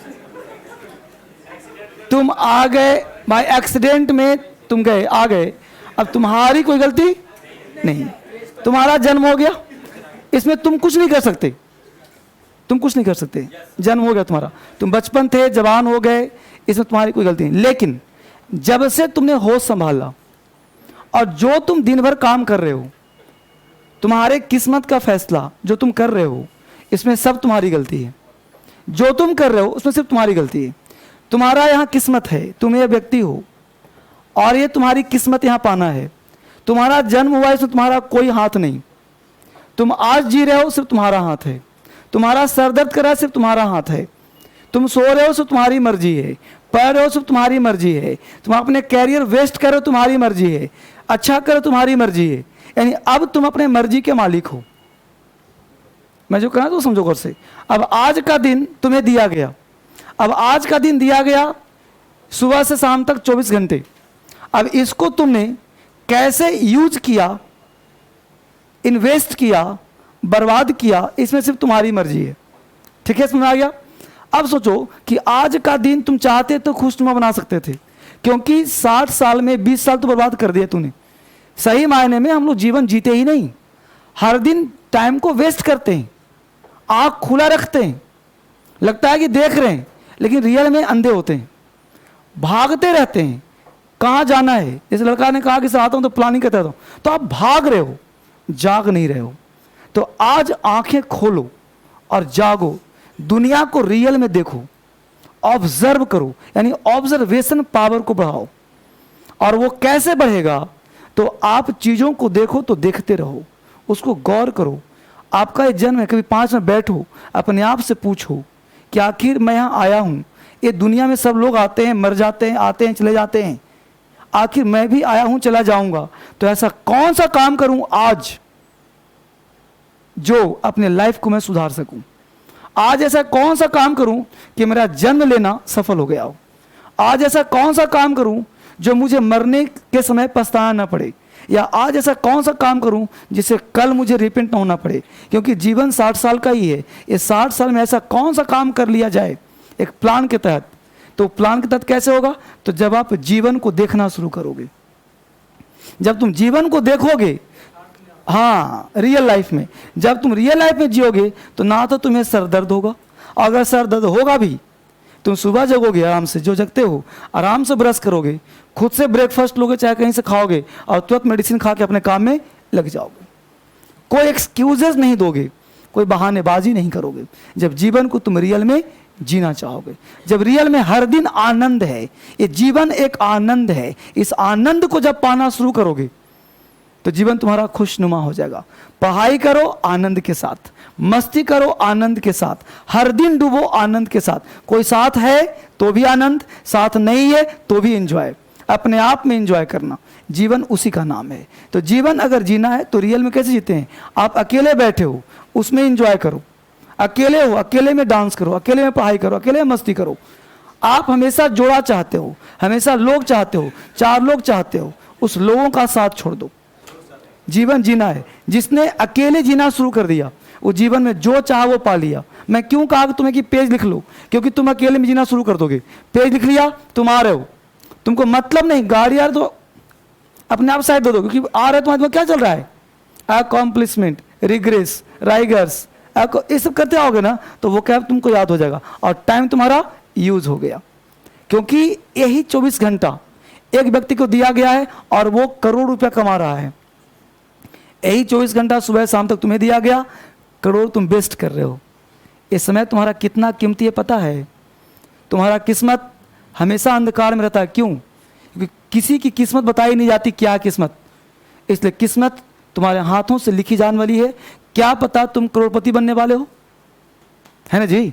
तुम आ गए बाय एक्सीडेंट में, तुम गए आ गए, अब तुम्हारी कोई गलती नहीं। तुम्हारा जन्म हो गया, इसमें तुम कुछ नहीं कर सकते, तुम कुछ नहीं कर सकते। जन्म हो गया तुम्हारा, तुम बचपन थे, जवान हो गए, इसमें तुम्हारी कोई गलती नहीं। लेकिन जब से तुमने होश संभाला और जो तुम दिन भर काम कर रहे हो, तुम्हारे किस्मत का फैसला जो तुम कर रहे हो, इसमें सब तुम्हारी गलती है। जो तुम कर रहे हो उसमें सिर्फ तुम्हारी गलती है। तुम्हारा यहाँ किस्मत है, तुम ये व्यक्ति हो और ये तुम्हारी किस्मत यहाँ पाना है। तुम्हारा जन्म हुआ, इसमें तुम्हारा कोई हाथ नहीं। तुम आज जी रहे हो, सिर्फ तुम्हारा हाथ है। तुम्हारा सर दर्द कर रहा है, सिर्फ तुम्हारा हाथ है। तुम सो रहे हो, सिर्फ तुम्हारी मर्जी है। पढ़ रहे हो, सिर्फ तुम्हारी मर्जी है। तुम अपने कैरियर वेस्ट कर रहे हो, तुम्हारी मर्जी है। अच्छा करो, तुम्हारी मर्जी है। यानी अब तुम अपने मर्जी के मालिक हो। मैं जो कहना तो समझो गौर से। अब आज का दिन तुम्हें दिया गया, अब आज का दिन दिया गया सुबह से शाम तक 24 घंटे। अब इसको तुमने कैसे यूज किया, इन्वेस्ट किया, बर्बाद किया, इसमें सिर्फ तुम्हारी मर्जी है। ठीक है, समझ आ गया। अब सोचो कि आज का दिन तुम चाहते तो खुशनुमा बना सकते थे, क्योंकि 60 साल में 20 साल तो बर्बाद कर दिए तूने। सही मायने में हम लोग जीवन जीते ही नहीं, हर दिन टाइम को वेस्ट करते हैं, आँख खुला रखते हैं, लगता है कि देख रहे हैं, लेकिन रियल में अंधे होते हैं, भागते रहते हैं। कहाँ जाना है, जैसे लड़का ने कहा कि सर आता हूँ तो प्लानिंग करता हूँ, तो आप भाग रहे हो, जाग नहीं रहे हो। तो आज आंखें खोलो और जागो, दुनिया को रियल में देखो, ऑब्जर्व करो, यानी ऑब्जर्वेशन पावर को बढ़ाओ। और वो कैसे बढ़ेगा, तो आप चीज़ों को देखो तो देखते रहो, उसको गौर करो। आपका ये जन्म है, कभी 5 मिनट बैठो, अपने आप से पूछो कि आखिर मैं यहाँ आया हूँ, ये दुनिया में सब लोग आते हैं, मर जाते हैं, आते हैं, चले जाते हैं, आखिर मैं भी आया हूँ, चला जाऊँगा। तो ऐसा कौन सा काम करूँ आज जो अपने लाइफ को मैं सुधार सकूँ। आज ऐसा कौन सा काम करूं कि मेरा जन्म लेना सफल हो गया हो। आज ऐसा कौन सा काम करूं जो मुझे मरने के समय पछताना ना पड़े। या आज ऐसा कौन सा काम करूं जिससे कल मुझे रिपेंट ना होना पड़े, क्योंकि जीवन 60 साल का ही है। ये 60 साल में ऐसा कौन सा काम कर लिया जाए एक प्लान के तहत। तो प्लान के तहत कैसे होगा, तो जब आप जीवन को देखना शुरू करोगे, जब तुम जीवन को देखोगे, हाँ रियल लाइफ में, जब तुम रियल लाइफ में जियोगे तो ना तो तुम्हें सर दर्द होगा, और अगर सर दर्द होगा भी, तुम सुबह जगोगे आराम से, जो जगते हो आराम से ब्रश करोगे, खुद से ब्रेकफास्ट लोगे, चाहे कहीं से खाओगे, और तुरंत मेडिसिन खा के अपने काम में लग जाओगे। कोई एक्सक्यूजेस नहीं दोगे, कोई बहानेबाजी नहीं करोगे। जब जीवन को तुम रियल में जीना चाहोगे, जब रियल में हर दिन आनंद है, ये जीवन एक आनंद है, इस आनंद को जब पाना शुरू करोगे तो जीवन तुम्हारा खुशनुमा हो जाएगा। पढ़ाई करो आनंद के साथ, मस्ती करो आनंद के साथ, हर दिन डूबो आनंद के साथ। कोई साथ है तो भी आनंद, साथ नहीं है तो भी एंजॉय, अपने आप में एंजॉय करना, जीवन उसी का नाम है। तो जीवन अगर जीना है तो रियल में कैसे जीते हैं। आप अकेले बैठे हो, उसमें एंजॉय करो, अकेले हो, अकेले में डांस करो, अकेले में पढ़ाई करो, अकेले में मस्ती करो। आप हमेशा जोड़ा चाहते हो, हमेशा लोग चाहते हो, 4 लोग चाहते हो, उस लोगों का साथ छोड़ दो। जीवन जीना है, जिसने अकेले जीना शुरू कर दिया वो जीवन में जो चाहा वो पा लिया। मैं क्यों कहा कि तुम्हें कि पेज लिख लो, क्योंकि तुम अकेले में जीना शुरू कर दोगे। पेज लिख लिया, तुम आ रहे हो, तुमको मतलब नहीं, गाड़ी आ रही तो अपने आप साइड दे दो, क्योंकि आ रहे तुम्हारे क्या चल रहा है, अकॉम्प्लिशमेंट, रिग्रेस, राइगर्स, ये सब करते आओगे ना, तो वो क्या तुमको याद हो जाएगा और टाइम तुम्हारा यूज हो गया। क्योंकि यही 24 घंटा एक व्यक्ति को दिया गया है और वो करोड़ रुपया कमा रहा है। यही 24 घंटा सुबह शाम तक तुम्हें दिया गया, करोड़ तुम वेस्ट कर रहे हो। इस समय तुम्हारा कितना कीमती है पता है। तुम्हारा किस्मत हमेशा अंधकार में रहता है। क्यों? क्योंकि किसी की किस्मत बताई नहीं जाती क्या किस्मत, इसलिए किस्मत तुम्हारे हाथों से लिखी जाने वाली है। क्या पता तुम करोड़पति बनने वाले हो, है ना जी।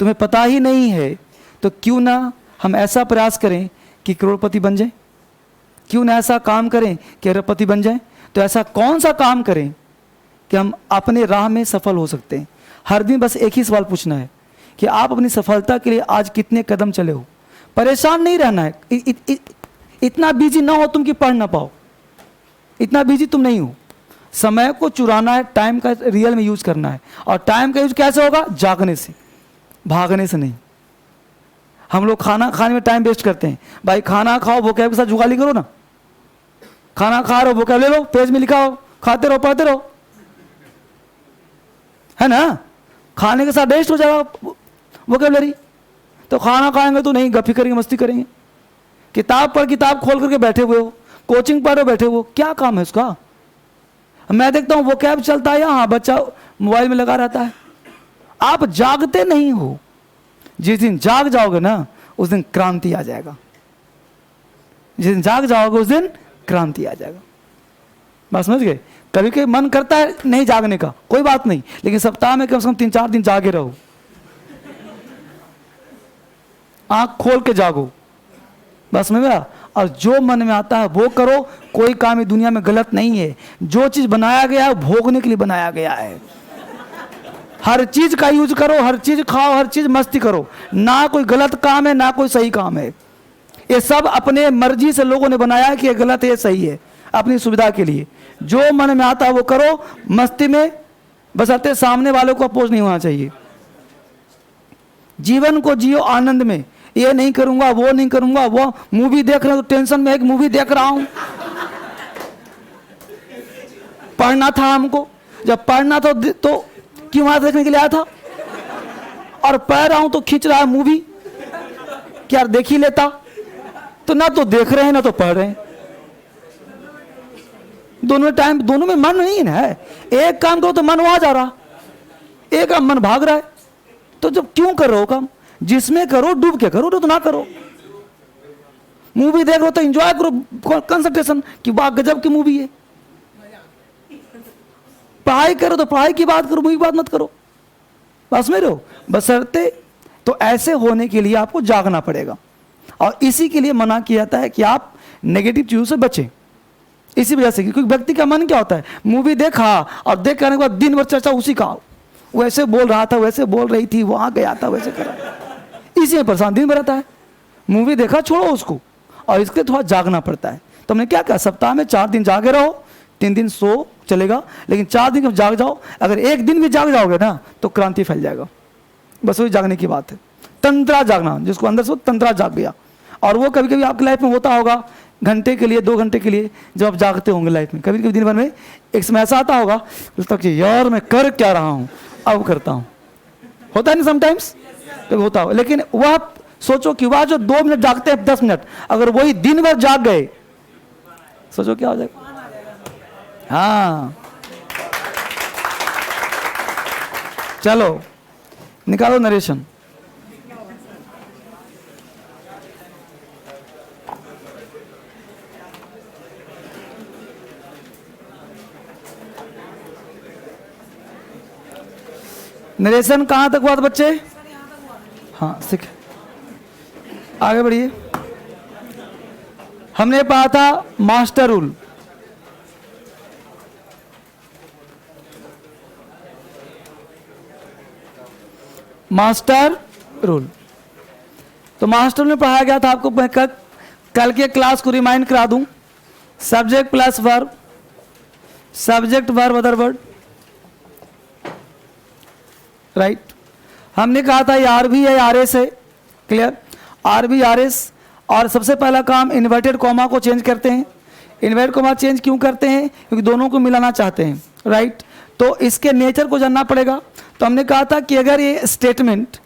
तुम्हें पता ही नहीं है, तो क्यों ना हम ऐसा प्रयास करें कि करोड़पति बन जाए, क्यों ना ऐसा काम करें कि अरबपति बन जाए। तो ऐसा कौन सा काम करें कि हम अपने राह में सफल हो सकते हैं। हर दिन बस एक ही सवाल पूछना है कि आप अपनी सफलता के लिए आज कितने कदम चले हो। परेशान नहीं रहना है, इतना बिजी ना हो तुम कि पढ़ ना पाओ, इतना बिजी तुम नहीं हो। समय को चुराना है, टाइम का रियल में यूज करना है। और टाइम का यूज कैसे होगा? जागने से, भागने से नहीं। हम लोग खाना खाने में टाइम वेस्ट करते हैं। भाई खाना खाओ, वोकैब के साथ जुगाली करो ना। खाना खा रहे हो, वोकैब ले लो, पेज में लिखा हो, खाते रहो, पढ़ते रहो, है ना। खाने के साथ वेस्ट हो जाएगा वोकैबलरी। तो खाना खाएंगे तो नहीं, गप्पी करेंगे, मस्ती करेंगे। किताब पर किताब खोल करके बैठे हुए हो, कोचिंग पढ़ रहे बैठे हुए हो, क्या काम है उसका? मैं देखता हूं वोकैब चलता है, हाँ बच्चा मोबाइल में लगा रहता है। आप जागते नहीं हो। जिस दिन जाग जाओगे ना, उस दिन क्रांति आ जाएगा। जिस दिन जाग जाओगे उस दिन क्रांति आ जाएगा। बात समझ गए? कभी कभी मन करता है नहीं जागने का, कोई बात नहीं, लेकिन सप्ताह में कम से कम 3-4 दिन जागे रहो। आंख खोल के जागो, बस में गया। और जो मन में आता है वो करो। कोई काम इस दुनिया में गलत नहीं है। जो चीज बनाया गया है भोगने के लिए बनाया गया है। हर चीज का यूज करो, हर चीज खाओ, हर चीज मस्ती करो। ना कोई गलत काम है, ना कोई सही काम है। ये सब अपने मर्जी से लोगों ने बनाया है कि ये गलत है, ये सही है, अपनी सुविधा के लिए। जो मन में आता है वो करो, मस्ती में, बशर्ते सामने वालों को अपोज नहीं होना चाहिए। जीवन को जियो आनंद में। ये नहीं करूंगा, वो नहीं करूंगा, वो मूवी देख रहा हूं तो टेंशन में एक मूवी देख रहा हूं। पढ़ना था हमको, जब पढ़ना था तो क्यों वहां देखने के लिए आया था? और पढ़ रहा हूं तो खींच रहा है मूवी, क्या देख ही लेता। तो ना तो देख रहे हैं ना तो पढ़ रहे हैं, दोनों टाइम, दोनों में मन नहीं है। एक काम करो तो मन वहां जा रहा, एक काम मन भाग रहा है। तो जब क्यों कर रहे हो काम? जिसमें करो डूब के करो, तो ना करो। मूवी देख रहे हो तो एंजॉय करो, कंसंट्रेशन कि वाह गजब की मूवी है। पढ़ाई करो तो पढ़ाई की बात करो, मूवी की बात मत करो। बस में रहो, बशर्ते। तो ऐसे होने के लिए आपको जागना पड़ेगा। और इसी के लिए मना किया जाता है कि आप नेगेटिव चीजों से बचें। इसी वजह से, क्योंकि व्यक्ति का मन क्या होता है, मूवी देखा और देख करने के बाद दिन भर चर्चा उसी का, वैसे बोल रहा था, वैसे बोल रही थी, वहां गया था, वैसे करा, इसी में परेशान दिन भर रहता है। मूवी देखा, छोड़ो उसको, और इसके लिए थोड़ा जागना पड़ता है। तो हमने क्या कहा, सप्ताह में 4 दिन जागे रहो, 3 दिन सो चलेगा, लेकिन 4 दिन जाग जाओ। अगर एक दिन भी जाग जाओगे ना तो क्रांति फैल जाएगा। बस वही जागने की बात है। तंत्रा जागना, जिसको अंदर से तंत्रा जाग गया। और वो कभी कभी आपकी लाइफ में होता होगा, घंटे के लिए, 2 घंटे के लिए जब आप जागते होंगे लाइफ में, कभी कभी दिन भर में एक समय ऐसा आता होगा तक कि यार मैं कर क्या रहा हूँ, अब करता हूँ। होता है ना समटाइम्स, कभी होता हो। लेकिन वह सोचो कि वह जो 2 मिनट जागते हैं, 10 मिनट, अगर वही दिन भर जाग गए, सोचो क्या हो जाएगा। हाँ, चलो निकालो नरेशन। नरेशन कहां तक हुआ था बच्चे? हाँ सीख, आगे बढ़िए। हमने पढ़ा था मास्टर रूल। मास्टर रूल, तो मास्टर रूल में पढ़ाया गया था आपको। मैं कल के क्लास को रिमाइंड करा दूं। Subject plus verb, subject verb other word, right. हमने कहा था ये आर भी है, आर एस है, clear. R B R S. और सबसे पहला काम इन्वर्टेड कॉमा को चेंज करते हैं। इन्वर्टेड कॉमा चेंज क्यों करते हैं? क्योंकि दोनों को मिलाना चाहते हैं, राइट। तो इसके नेचर को जानना पड़ेगा। तो हमने कहा था कि अगर ये स्टेटमेंट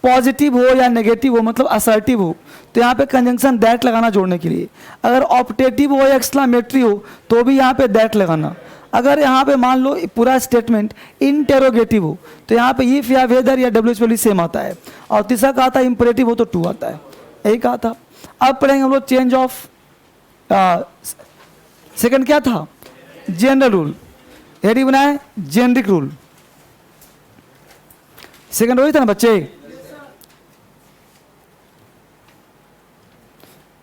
पॉजिटिव हो या नेगेटिव हो, मतलब असर्टिव हो, तो यहाँ पे कंजंक्शन दैट लगाना जोड़ने के लिए। अगर ऑप्टेटिव हो या एक्सक्लामेटरी हो तो भी यहाँ पे दैट लगाना। अगर यहाँ पे मान लो पूरा स्टेटमेंट इंटेरोगेटिव हो तो यहाँ पे इफ या वेदर या डब्ल्यूएच सेम आता है। और तीसरा कहा था इंपरेटिव हो तो टू आता है, यही कहा था। अब पढ़ेंगे हम लोग चेंज ऑफ। सेकंड क्या था? General rule. हेडिंग बनाए जेनरिक रूल। सेकंड वही था ना बच्चे?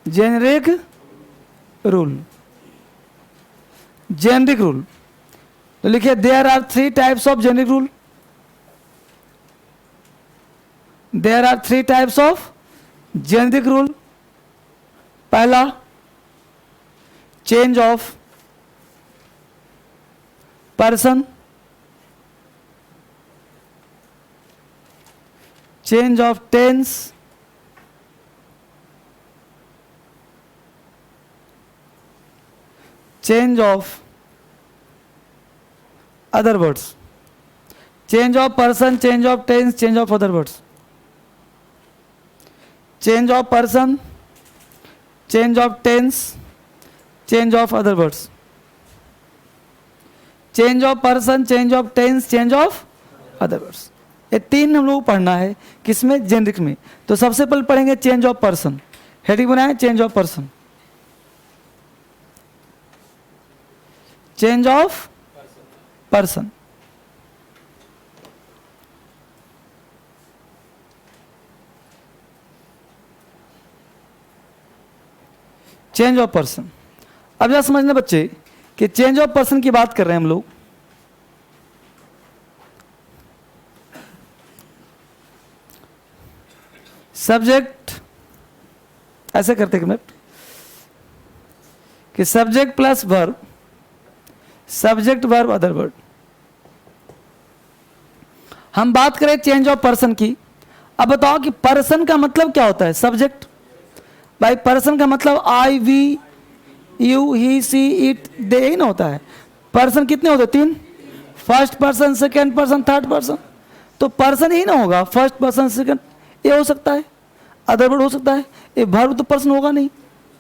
Generic rule, generic rule. तो लिखिए there are 3 types of generic rule, there are 3 types of generic rule. पहला, change of person, change of tense, change of other words, change of person, change of tense, change of other words, change of person, change of tense, change of other words, change of person, change of tense, change of other words। ये 3 हम लोग पढ़ना है किसमें, generic में। तो सबसे पहले पढ़ेंगे चेंज ऑफ पर्सन, हेडिंग बनाए change of person, change of person. Change of person. अब जरा समझना बच्चे कि चेंज ऑफ पर्सन की बात कर रहे हैं हम लोग। सब्जेक्ट ऐसे करते हैं कि subject plus verb, subject verb other word. हम बात करें चेंज ऑफ पर्सन की। अब बताओ कि पर्सन का मतलब क्या होता है, सब्जेक्ट। भाई पर्सन का मतलब I, we, you, he, she, it, they ही ना होता है। पर्सन कितने होते, 3, first person, second person, third person. तो पर्सन ही ना होगा, फर्स्ट पर्सन, सेकेंड, ये हो सकता है, अदर वर्ड हो सकता है, ये वर्ब तो पर्सन होगा नहीं।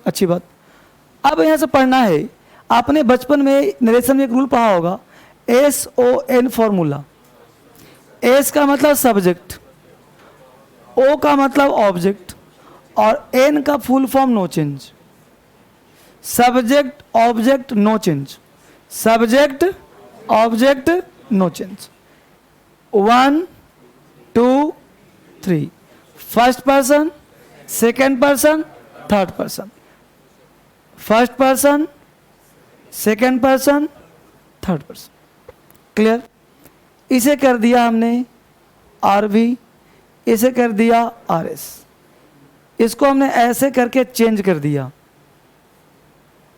अच्छी बात। अब यहाँ से पढ़ना है, आपने बचपन में नरेशन में एक रूल पढ़ा होगा, SON फॉर्मूला। एस का मतलब सब्जेक्ट, ओ का मतलब ऑब्जेक्ट, और एन का full form no change. Subject object no change, subject object no change. 1 2 3, first person, second person, third person, first person, second person, third person. Clear. इसे कर दिया हमने RV, इसे कर दिया RS, इसको हमने ऐसे करके चेंज कर दिया।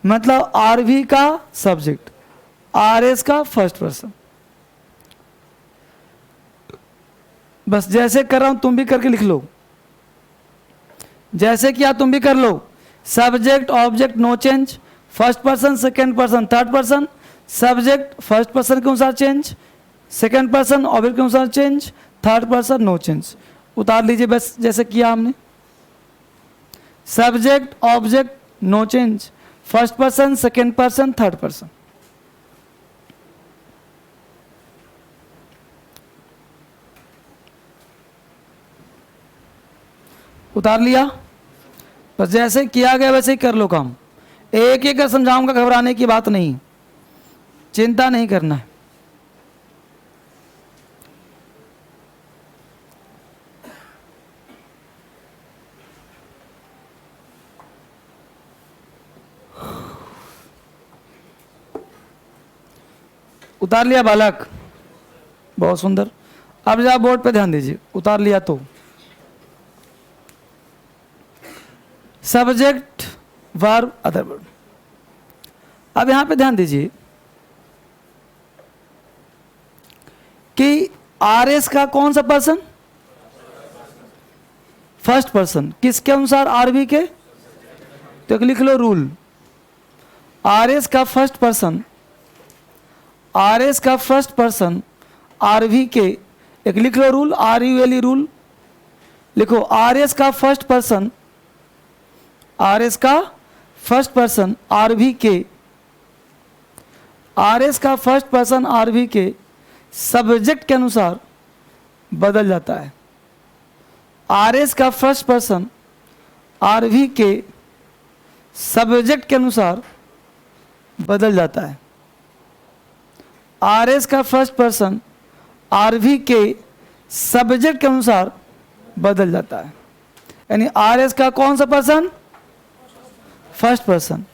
मतलब RV का सब्जेक्ट, RS का फर्स्ट पर्सन। बस जैसे कर रहा हूं तुम भी करके लिख लो, जैसे किया तुम भी कर लो। Subject object no change, first person, second person, third person. Subject first person के अनुसार चेंज, सेकेंड पर्सन ऑब्जेक्ट के अनुसार change, third person no change. उतार लीजिए बस जैसे किया हमने। Subject object no change, first person, second person, third person. उतार लिया। बस जैसे किया गया वैसे ही कर लो काम। एक एक कर समझाऊंगा, घबराने की बात नहीं, चिंता नहीं करना है। उतार लिया बालक, बहुत सुंदर। अब जरा बोर्ड पे ध्यान दीजिए। उतार लिया तो सब्जेक्ट वर्ब अदर वर्ब। अब यहां पे ध्यान दीजिए कि RS का कौन सा पर्सन, फर्स्ट पर्सन, किसके अनुसार, RV के। तो लिख लो रूल, RS का फर्स्ट पर्सन, RS का फर्स्ट पर्सन RV के, एक लिख लो रूल, RULE रूल। लिखो RS का फर्स्ट पर्सन, RS का फर्स्ट पर्सन RV के, RS का फर्स्ट पर्सन RV के सब्जेक्ट के अनुसार बदल जाता है। RS का फर्स्ट पर्सन RV के सब्जेक्ट के अनुसार बदल जाता है। RS का फर्स्ट पर्सन RV के सब्जेक्ट के अनुसार बदल जाता है। यानी RS का कौन सा person, first person,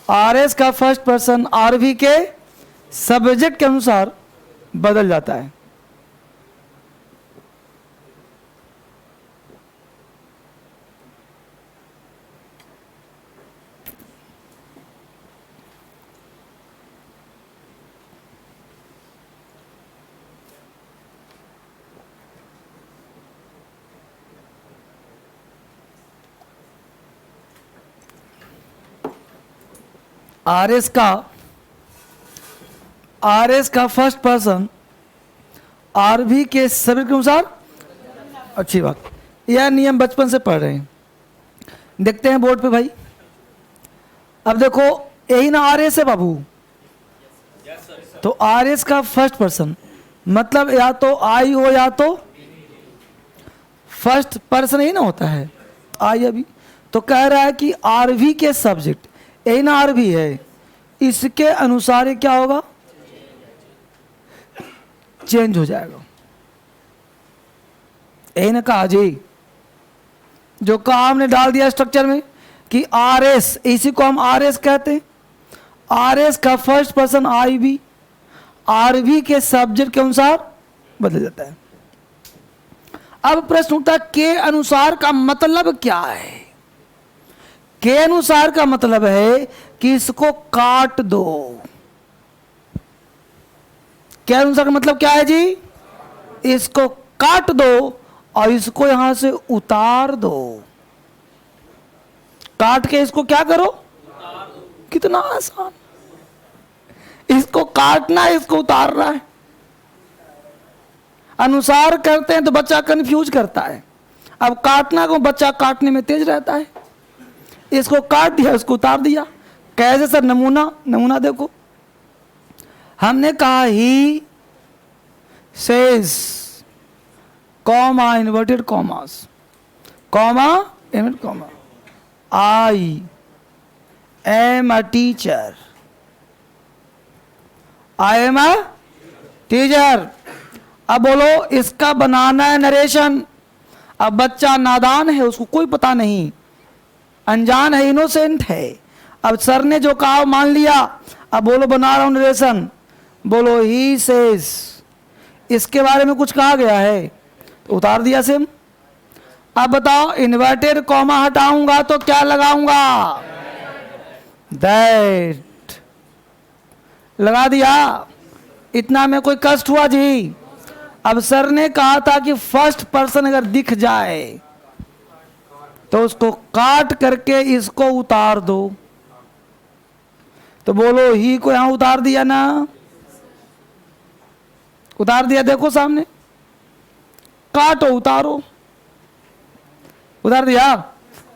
are S का फर्स्ट पर्सन आर वी के सब्जेक्ट के अनुसार बदल जाता है। आर एस का फर्स्ट पर्सन आर वी के सब्जेक्ट के अनुसार, अच्छी बात, यह नियम बचपन से पढ़ रहे हैं। देखते हैं बोर्ड पे भाई। अब देखो यही ना आर एस है बाबू, तो आर एस का फर्स्ट पर्सन मतलब या तो आई हो या तो फर्स्ट पर्सन ही ना होता है आई अभी, तो कह रहा है कि आर वी के सब्जेक्ट यही ना आर वी है, इसके अनुसार ये क्या होगा, चेंज हो जाएगा। यही ना कहा जी, जो कहा हमने डाल दिया स्ट्रक्चर में कि आर एस, इसी को हम आर एस कहते हैं। आर एस का first person I we, R V के सब्जेक्ट के अनुसार बदल जाता है। अब प्रश्न उठता है के अनुसार का मतलब क्या है। के अनुसार का मतलब है कि इसको काट दो। के अनुसार का मतलब क्या है जी, इसको काट दो और इसको यहां से उतार दो। काट के इसको क्या करो, कितना आसान, इसको काटना है, इसको उतारना है। अनुसार करते हैं तो बच्चा कंफ्यूज करता है। अब काटना को बच्चा काटने में तेज रहता है, इसको काट दिया, इसको उतार दिया। कैसे सर, नमूना देखो। हमने कहा he says comma inverted commas, comma inverted comma, I am a teacher, I am a teacher. अब बोलो इसका बनाना है नरेशन। अब बच्चा नादान है, उसको कोई पता नहीं, अनजान है, इनोसेंट है। अब सर ने जो कहा मान लिया। अब बोलो बना रहा हूं नरेशन, बोलो ही सेज, इसके बारे में कुछ कहा गया है तो उतार दिया सेम। अब बताओ इन्वर्टेड कॉमा हटाऊंगा तो क्या लगाऊंगा, दैट लगा दिया। इतना में कोई कष्ट हुआ जी। अब सर ने कहा था कि फर्स्ट पर्सन अगर दिख जाए तो उसको काट करके इसको उतार दो। तो बोलो ही को यहां उतार दिया ना, उतार दिया, देखो सामने, काटो उतारो, उतार दिया।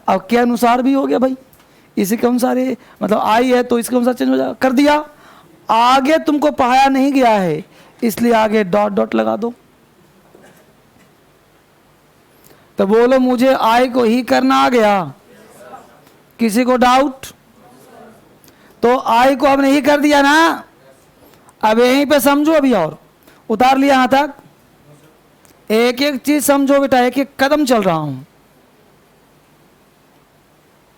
अब के अनुसार भी हो गया भाई, इसी के अनुसार ये मतलब आई है तो इसके अनुसार चेंज हो जाएगा, कर दिया। आगे तुमको पढ़ाया नहीं गया है इसलिए आगे डॉट डॉट लगा दो। तो बोलो मुझे आई को ही करना आ गया, किसी को डाउट? तो आई को हमने ही कर दिया ना। अब यहीं पे समझो अभी, और उतार लिया यहां तक। एक एक चीज समझो बेटा, एक एक कदम चल रहा हूं।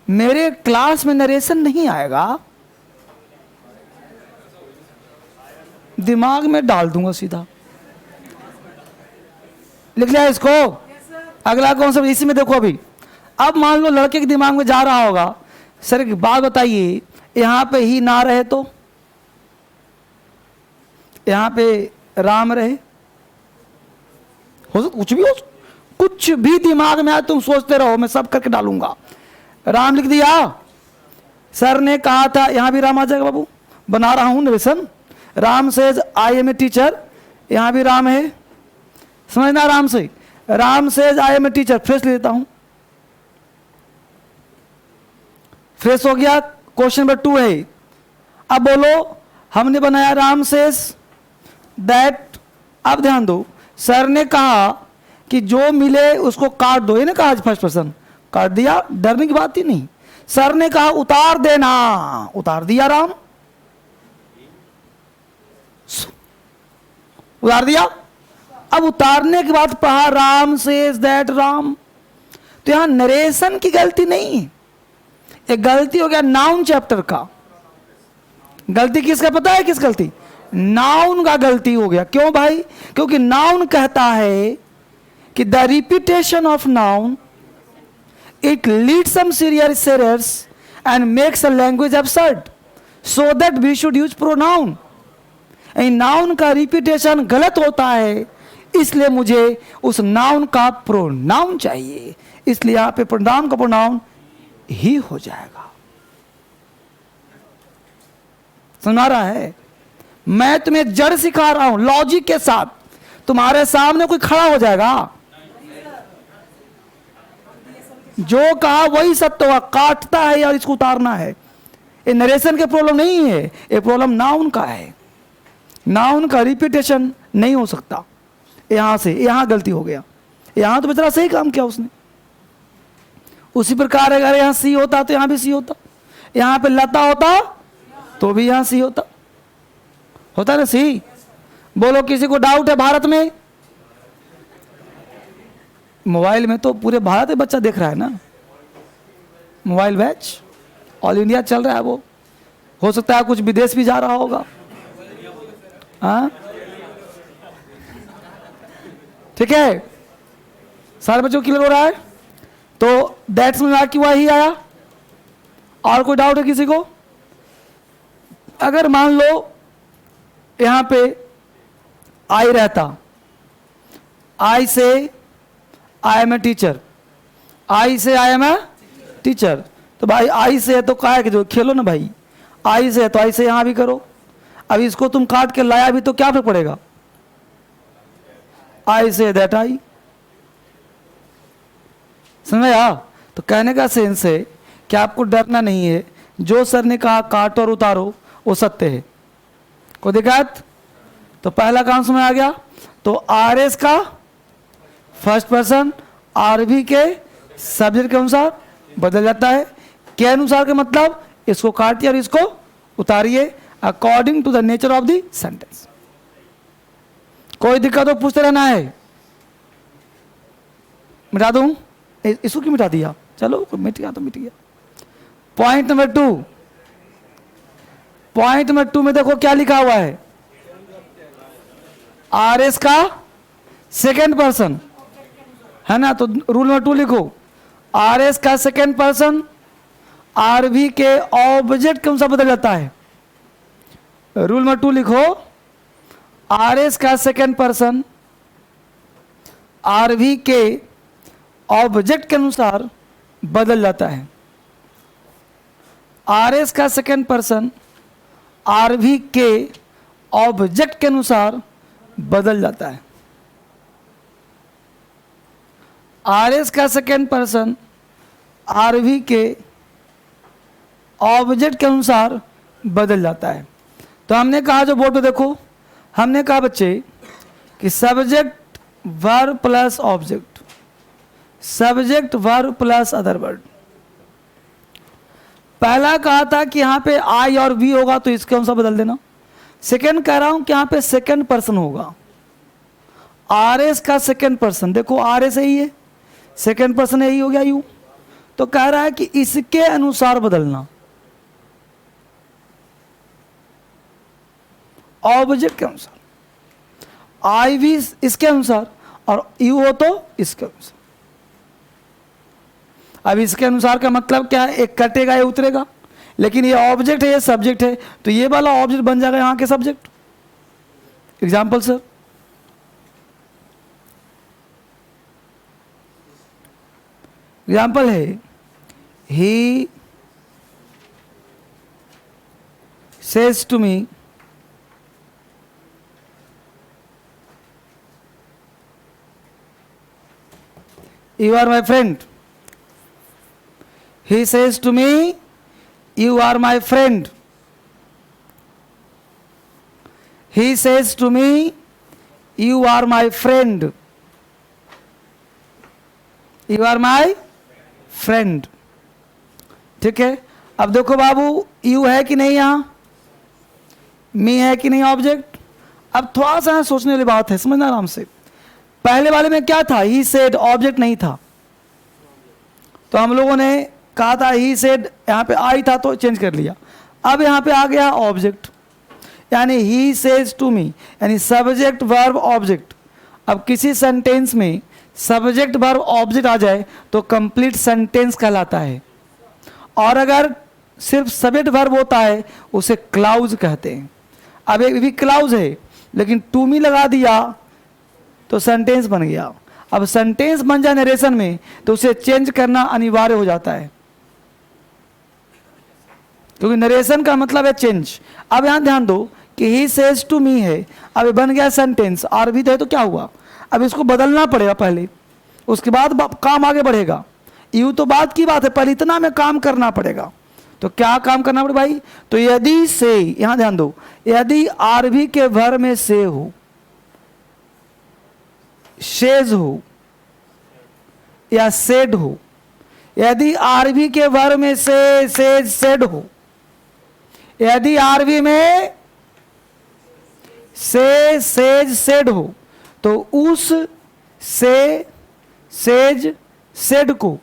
मेरे क्लास में नरेशन नहीं आएगा, दिमाग में डाल दूंगा सीधा। लिख लिया इसको? अगला कौन सा, इसी में देखो अभी। अब मान लो लड़के के दिमाग में जा रहा होगा, सर एक बात बताइए, यहां पे ही ना रहे तो यहां पे राम रहे, हो कुछ भी हो, कुछ भी दिमाग में आए तुम सोचते रहो, मैं सब करके डालूंगा। राम लिख दिया, सर ने कहा था यहां भी राम आ जाएगा बाबू, बना रहा हूं narration. Ram says I am a teacher, यहां भी राम है, समझना राम से। Ram says I am a teacher, fresh ले लेता हूं, फ्रेश हो गया। क्वेश्चन नंबर 2 है। अब बोलो हमने बनाया राम सेज दैट। अब ध्यान दो, सर ने कहा कि जो मिले उसको काट दो, ये ना कहा फर्स्ट पर्सन, काट दिया, डरने की बात ही नहीं। सर ने कहा उतार देना, उतार दिया राम, उतार दिया। अब उतारने के बाद पढ़ा राम सेज दैट राम। तो यहां नरेशन की गलती नहीं है, एक गलती हो गया नाउन चैप्टर का। गलती किसका पता है? किस गलती? नाउन का गलती हो गया। क्यों भाई? क्योंकि नाउन कहता है कि the repetition of noun it lead some serious errors and makes a language absurd, so that we should use pronoun. Noun का रिपीटेशन गलत होता है, इसलिए मुझे उस नाउन का प्रोनाउन चाहिए, इसलिए यहां पे प्रोनाउन का प्रोनाउन ही हो जाएगा। सुना रहा है? मैं तुम्हें जड़ सिखा रहा हूं लॉजिक के साथ। तुम्हारे सामने कोई खड़ा हो जाएगा, जो कहा वही सत्य होगा। काटता है या इसको उतारना है, ये नरेशन के प्रॉब्लम नहीं है, ये प्रॉब्लम नाउन का है। नाउन का रिपीटेशन नहीं हो सकता। यहां से यहां गलती हो गया, यहां तो बेचारा सही काम किया उसने। उसी प्रकार अगर यहां सी होता तो यहां भी सी होता, यहां पे लता होता तो भी यहां सी होता। होता ना सी? बोलो किसी को डाउट है भारत में? मोबाइल में तो पूरे भारत में बच्चा देख रहा है ना, मोबाइल बैच ऑल इंडिया चल रहा है। वो हो सकता है कुछ विदेश भी जा रहा होगा। हाँ ठीक है, सारे बच्चों को क्लियर हो रहा है? तो दैट्स में कि वही आया। और कोई डाउट है किसी को? अगर मान लो यहां पे आई रहता, आई से आई एम ए टीचर, आई से आई एम ए टीचर, तो भाई आई से है तो क्या है कि जो खेलो ना भाई, आई से है तो आई से यहां भी करो। अब इसको तुम काट के लाया भी तो क्या फर्क पड़ेगा? आई से दैट आई। समझा? तो कहने का सेंस है कि आपको डरना नहीं है, जो सर ने कहा काटो और उतारो वो सत्य है। कोई दिक्कत? तो पहला काम समझ आ गया। तो आर एस का फर्स्ट पर्सन आर भी के सब्जेक्ट के अनुसार बदल जाता है। के अनुसार के मतलब इसको काटिए और इसको उतारिए according to the nature of the sentence. कोई दिक्कत हो पूछते रहना है। मिटा दूं? इसको क्यों मिटा दिया? चलो मिट गया तो मिट गया। पॉइंट नंबर 2, पॉइंट नंबर 2 में देखो क्या लिखा हुआ है। आर एस का सेकेंड पर्सन है ना, तो रूल नंबर 2 लिखो। आर एस का सेकेंड पर्सन आर भी के ऑब्जेक्ट के अनुसार बदल जाता है। रूल नंबर 2 लिखो। आर एस का सेकेंड पर्सन आर भी के ऑब्जेक्ट के अनुसार बदल जाता है। आर एस का सेकेंड पर्सन आर भी के ऑब्जेक्ट के अनुसार बदल जाता है। आर एस का सेकेंड पर्सन आर भी के ऑब्जेक्ट के अनुसार बदल जाता है। तो हमने कहा, जो बोर्ड पे देखो, हमने कहा बच्चे कि subject verb plus object, subject verb plus other word. पहला कहा था कि यहां पे आई और वी होगा तो इसके अनुसार बदल देना। सेकंड कह रहा हूं कि यहां पे सेकंड पर्सन होगा। आर एस का सेकंड पर्सन, देखो आर एस यही है, सेकंड पर्सन यही हो गया यू, तो कह रहा है कि इसके अनुसार बदलना, ऑब्जेक्ट के अनुसार। आई भी इसके अनुसार और यू हो तो इसके अनुसार। अब इसके अनुसार का मतलब क्या है? एक कटेगा या उतरेगा, लेकिन ये ऑब्जेक्ट है ये सब्जेक्ट है, तो ये वाला ऑब्जेक्ट बन जाएगा यहां के सब्जेक्ट। एग्जाम्पल सर, एग्जाम्पल है he says to me you are my friend. He says to me, you are my friend. He says to me, you are my friend. You are my friend. ठीक है? अब देखो बाबू, you है कि नहीं यहां, मी है कि नहीं ऑब्जेक्ट। अब थोड़ा सा सोचने वाली बात है, समझना आराम से। पहले वाले में क्या था? ही सेड, ऑब्जेक्ट नहीं था, तो हम लोगों ने कहा था ही सेड, यहाँ पे आई था तो चेंज कर लिया। अब यहाँ पे आ गया ऑब्जेक्ट, यानी ही सेज टू मी, यानी सब्जेक्ट वर्ब ऑब्जेक्ट। अब किसी सेंटेंस में सब्जेक्ट वर्ब ऑब्जेक्ट आ जाए तो कंप्लीट सेंटेंस कहलाता है, और अगर सिर्फ सब्जेक्ट वर्ब होता है उसे क्लाउज कहते हैं। अब एक भी क्लाउज है लेकिन टू मी लगा दिया तो सेंटेंस बन गया। अब सेंटेंस बन जाए नरेशन में तो उसे चेंज करना अनिवार्य हो जाता है, क्योंकि नरेशन का मतलब है चेंज। अब यहां ध्यान दो कि ही सेज टू मी है, अब ये बन गया सेंटेंस, आर भी है तो क्या हुआ, अब इसको बदलना पड़ेगा पहले, उसके बाद काम आगे बढ़ेगा। यू तो बात की बात है, पहले इतना में काम करना पड़ेगा। तो क्या काम करना पड़ेगा भाई, तो यदि से, यहां ध्यान दो, यदि आर भी के भर में से हो, शेज हो या सेड हो, यदि आरवी के वर्ग में से सेज सेड हो, यदि आरवी में से सेज सेड हो, तो उस से सेज सेड को,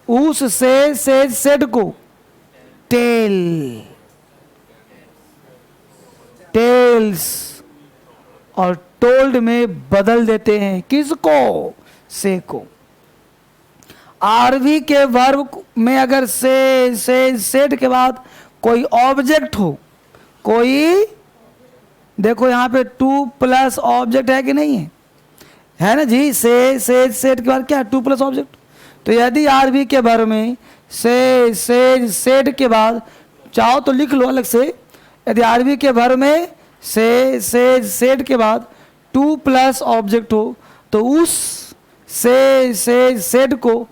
उस से सेज सेड को टेल, टेल्स और टोल्ड में बदल देते हैं। किसको, से को। आरवी के वर्ब में अगर से सेड के बाद कोई ऑब्जेक्ट हो, कोई, देखो यहां पे टू प्लस ऑब्जेक्ट है कि नहीं है ना जी, से सेड के बाद क्या, टू प्लस ऑब्जेक्ट। तो यदि आरवी के वर्ब में से सेड के बाद, चाहो तो लिख लो अलग से, यदि आरवी के वर्ब में से सेड के बाद टू प्लस ऑब्जेक्ट हो तो उस से सेड को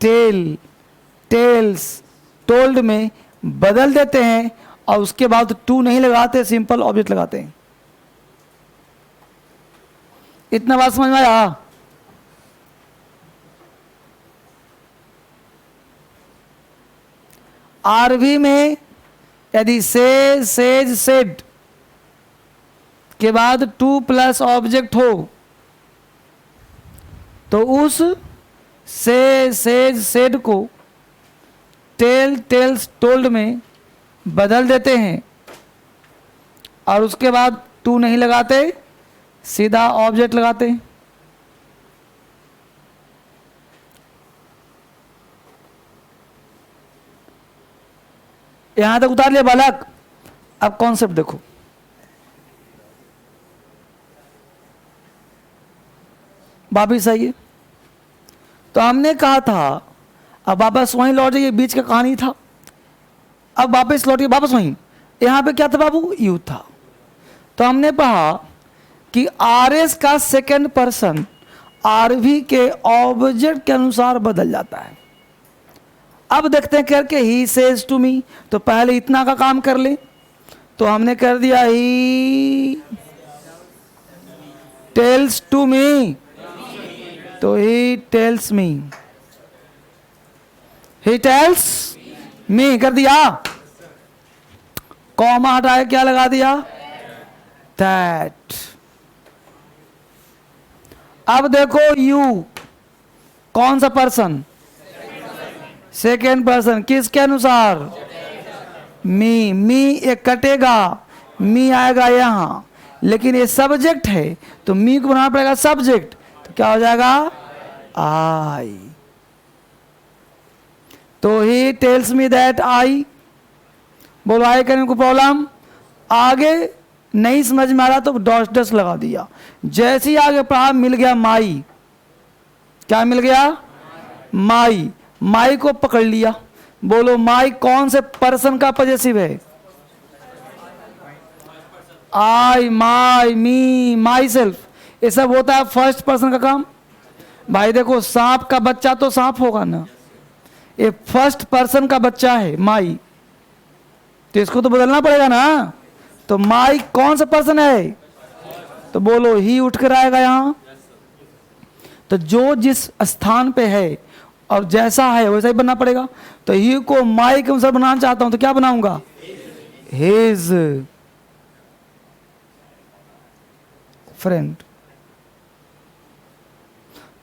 टेल, टेल्स, टोल्ड में बदल देते हैं, और उसके बाद टू नहीं लगाते, सिंपल ऑब्जेक्ट लगाते हैं। इतना बात समझ में आया। आरवी में यदि से सेज सेड के बाद टू प्लस ऑब्जेक्ट हो तो उस से सेज सेड को टेल टेल्स टोल्ड में बदल देते हैं, और उसके बाद टू नहीं लगाते, सीधा ऑब्जेक्ट लगाते हैं। यहां तक उतार लिया बालक। अब कॉन्सेप्ट देखो, वापिस आइए। तो हमने कहा था, अब वापस वहीं लौट जाइए, बीच का कहानी था, अब वापस लौटिए, वापस वहीं। यहां पे क्या था बाबू, यू था। तो हमने कहा कि आर एस का सेकेंड पर्सन आरवी के ऑब्जेक्ट के अनुसार बदल जाता है। अब देखते हैं करके, ही सेज टू मी, तो पहले इतना का काम कर ले, तो हमने कर दिया ही टेल्स टू मी, तो he tells me, he tells me कर दिया, कॉमा हटाया, क्या लगा दिया, दैट। अब देखो यू कौन सा पर्सन, सेकेंड पर्सन, किसके अनुसार, मी, मी एक कटेगा, मी आएगा यहां, लेकिन ये सब्जेक्ट है तो मी को बनाना पड़ेगा सब्जेक्ट, तो क्या हो जाएगा, आई। तो he tells me that I, बोलो आई करने को प्रॉब्लम, आगे नहीं समझ में आ रहा तो डॉट डस लगा दिया। जैसे ही आगे पढ़ा मिल गया माई, क्या मिल गया, माई, माई को पकड़ लिया। बोलो माई कौन से पर्सन का पॉजेसिव है, आई, माई, मी, माई सेल्फ, ये सब होता है फर्स्ट पर्सन का काम। भाई देखो सांप का बच्चा तो सांप होगा ना, ये फर्स्ट पर्सन का बच्चा है माई, तो इसको तो बदलना पड़ेगा ना। तो माई कौन सा पर्सन है, तो बोलो ही उठ कर आएगा यहां। तो जो जिस स्थान पे है और जैसा है वैसा ही बनना पड़ेगा। तो ही को माई के अनुसार बनाना चाहता हूं तो क्या बनाऊंगा, हिज फ्रेंड।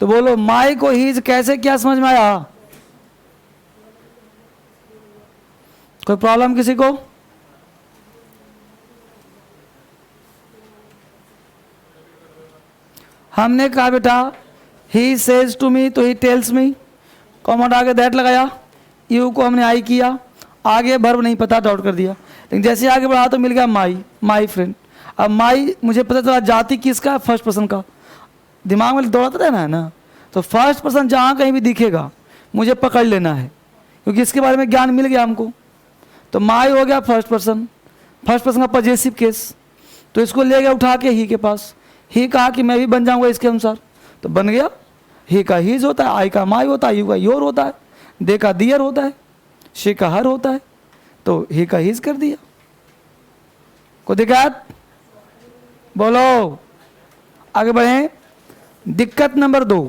तो बोलो माई को हिज कैसे, क्या समझ में आया, कोई प्रॉब्लम किसी को? हमने कहा बेटा ही सेज टू मी, तो ही टेल्स मी, कॉमा आगे दैट लगाया, यू को हमने आई किया, आगे वर्ब नहीं पता डॉट कर दिया। लेकिन जैसे आगे बढ़ा तो मिल गया माई, माई फ्रेंड। अब माई मुझे पता चला जाति किसका है, फर्स्ट पर्सन का। दिमाग में दौड़ाता रहना है ना, तो फर्स्ट पर्सन जहाँ कहीं भी दिखेगा मुझे पकड़ लेना है, क्योंकि इसके बारे में ज्ञान मिल गया हमको। तो माई हो गया फर्स्ट पर्सन, फर्स्ट पर्सन का पॉजेसिव केस, तो इसको ले गया उठा के ही के पास। ही कहा कि मैं भी बन जाऊंगा इसके अनुसार, तो बन गया। ही का हीज होता है, आई का माई होता है, यू का योर होता है, दे का दियर होता है, शी का हर होता है, तो ही का हीज कर दिया। कोई दिक्कत? बोलो, आगे बढ़े। दिक्कत नंबर 2,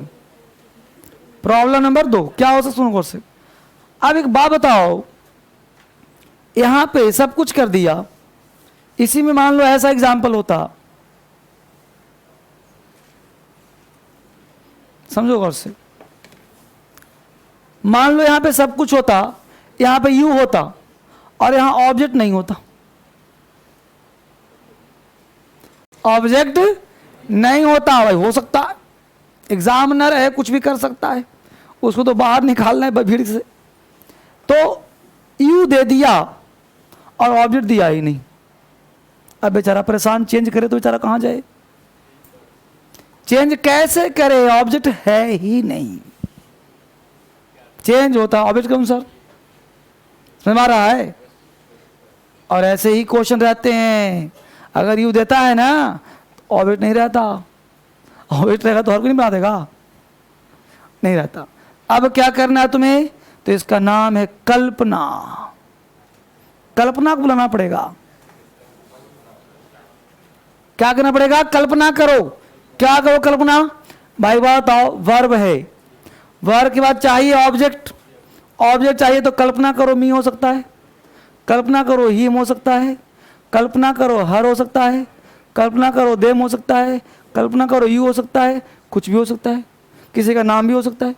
प्रॉब्लम नंबर 2 क्या हो सकता? सुनो गौर से। अब एक बात बताओ, यहां पे सब कुछ कर दिया, इसी में मान लो ऐसा एग्जाम्पल होता, समझो गौर से, मान लो यहां पे सब कुछ होता, यहां पे यू होता और यहां ऑब्जेक्ट नहीं होता। ऑब्जेक्ट नहीं होता भाई, हो सकता है एग्जामिनर है, कुछ भी कर सकता है, उसको तो बाहर निकालना है भीड़ से। तो यू दे दिया और ऑब्जेक्ट दिया ही नहीं। अब बेचारा परेशान, चेंज करे तो बेचारा कहां जाए? चेंज कैसे करे? ऑब्जेक्ट है ही नहीं। चेंज होता ऑब्जेक्ट के अनुसार, समझ आ रहा है? और ऐसे ही क्वेश्चन रहते हैं, अगर यू देता है ना तो ऑब्जेक्ट नहीं रहता, ऑब्जेक्ट रहेगा तो हर कोई नहीं बना देगा, नहीं रहता। अब क्या करना है तुम्हें? तो इसका नाम है कल्पना। कल्पना को बुलाना पड़ेगा। क्या करना पड़ेगा? कल्पना करो। क्या करो कल्पना? भाई बात आओ, वर्ब है, वर्ब के बाद चाहिए ऑब्जेक्ट, ऑब्जेक्ट चाहिए तो कल्पना करो मी हो सकता है, कल्पना करो हिम हो सकता है, कल्पना करो हर हो सकता है, कल्पना करो देम हो सकता है, कल्पना करो यू हो सकता है, कुछ भी हो सकता है, किसी का नाम भी हो सकता है,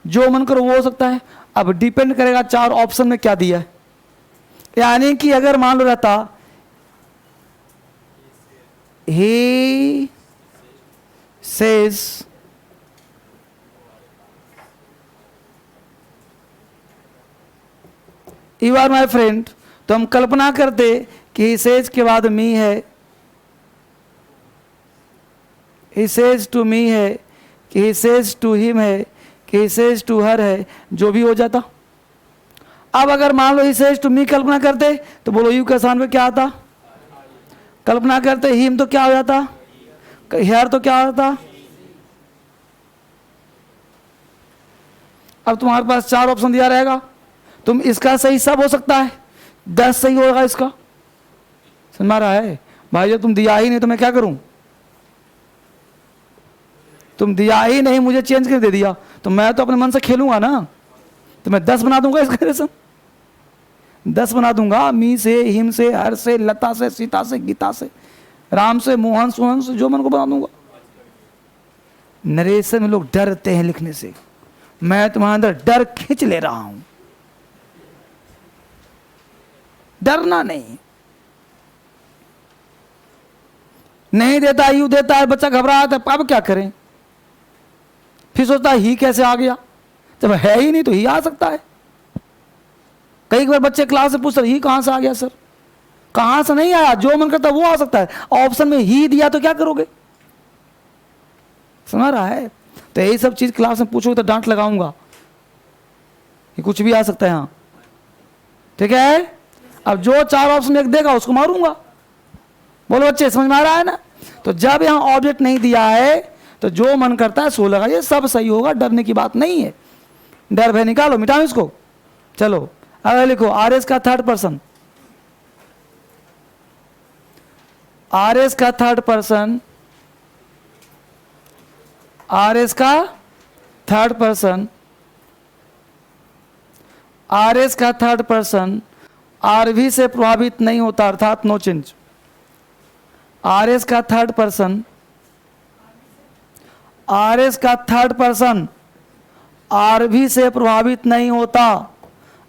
जो मन करो वो हो सकता है। अब डिपेंड करेगा 4 ऑप्शन में क्या दिया है। यानी कि अगर मान लो रहता he says you are my friend, तो हम कल्पना करते कि ही सेज के बाद मी है, ही सेज टू मी है, कि ही सेज टू हिम है, कि ही सेज टू हर है, जो भी हो जाता। अब अगर मान लो ही सेज टू मी कल्पना करते तो बोलो यू के स्थान पे क्या आता? कल्पना करते हिम तो क्या हो जाता? हर तो क्या हो जाता? अब तुम्हारे पास 4 ऑप्शन दिया रहेगा, तुम इसका सही सब हो सकता है, 10 सही होगा इसका। समझ में आ रहा है? भाई जब तुम दिया ही नहीं तो मैं क्या करूं? तुम दिया ही नहीं, मुझे चेंज कर दे दिया, तो मैं तो अपने मन से खेलूंगा ना, तो मैं 10 बना दूंगा इसका रिलेशन, 10 बना दूंगा, मी से, हिम से, हर से, लता से, सीता से, गीता से, राम से, मोहन सोहन से, जो मन को बना दूंगा। नरेशन में लोग डरते हैं लिखने से, मैं तुम्हारे अंदर डर खींच ले रहा हूं। डरना नहीं, नहीं देता यू देता है, बच्चा घबरा आता है, अब क्या करें? फिर सोचता है ही कैसे आ गया, जब है ही नहीं तो ही आ सकता है। कई बार बच्चे क्लास में पूछते ही कहां से आ गया सर? कहां से नहीं आया, जो मन करता है वो आ सकता है। ऑप्शन में ही दिया तो क्या करोगे? समझ रहा है? तो यही सब चीज क्लास में पूछोगे तो डांट लगाऊंगा, ये कुछ भी आ सकता है यहाँ, ठीक है? अब जो 4 ऑप्शन एक देगा उसको मारूंगा। बोलो बच्चे, समझ में आ रहा है ना? तो जब यहाँ ऑब्जेक्ट नहीं दिया है तो जो मन करता है सो लगा, ये सब सही होगा, डरने की बात नहीं है। डर भय निकालो, मिटाओ इसको। चलो अगर लिखो आर एस का थर्ड पर्सन, आर एस का थर्ड पर्सन, आर एस का थर्ड पर्सन, आर एस का थर्ड पर्सन आर भी से प्रभावित नहीं होता, अर्थात नो चेंज। आर एस का थर्ड पर्सन, आर एस का थर्ड पर्सन आर भी से प्रभावित नहीं होता,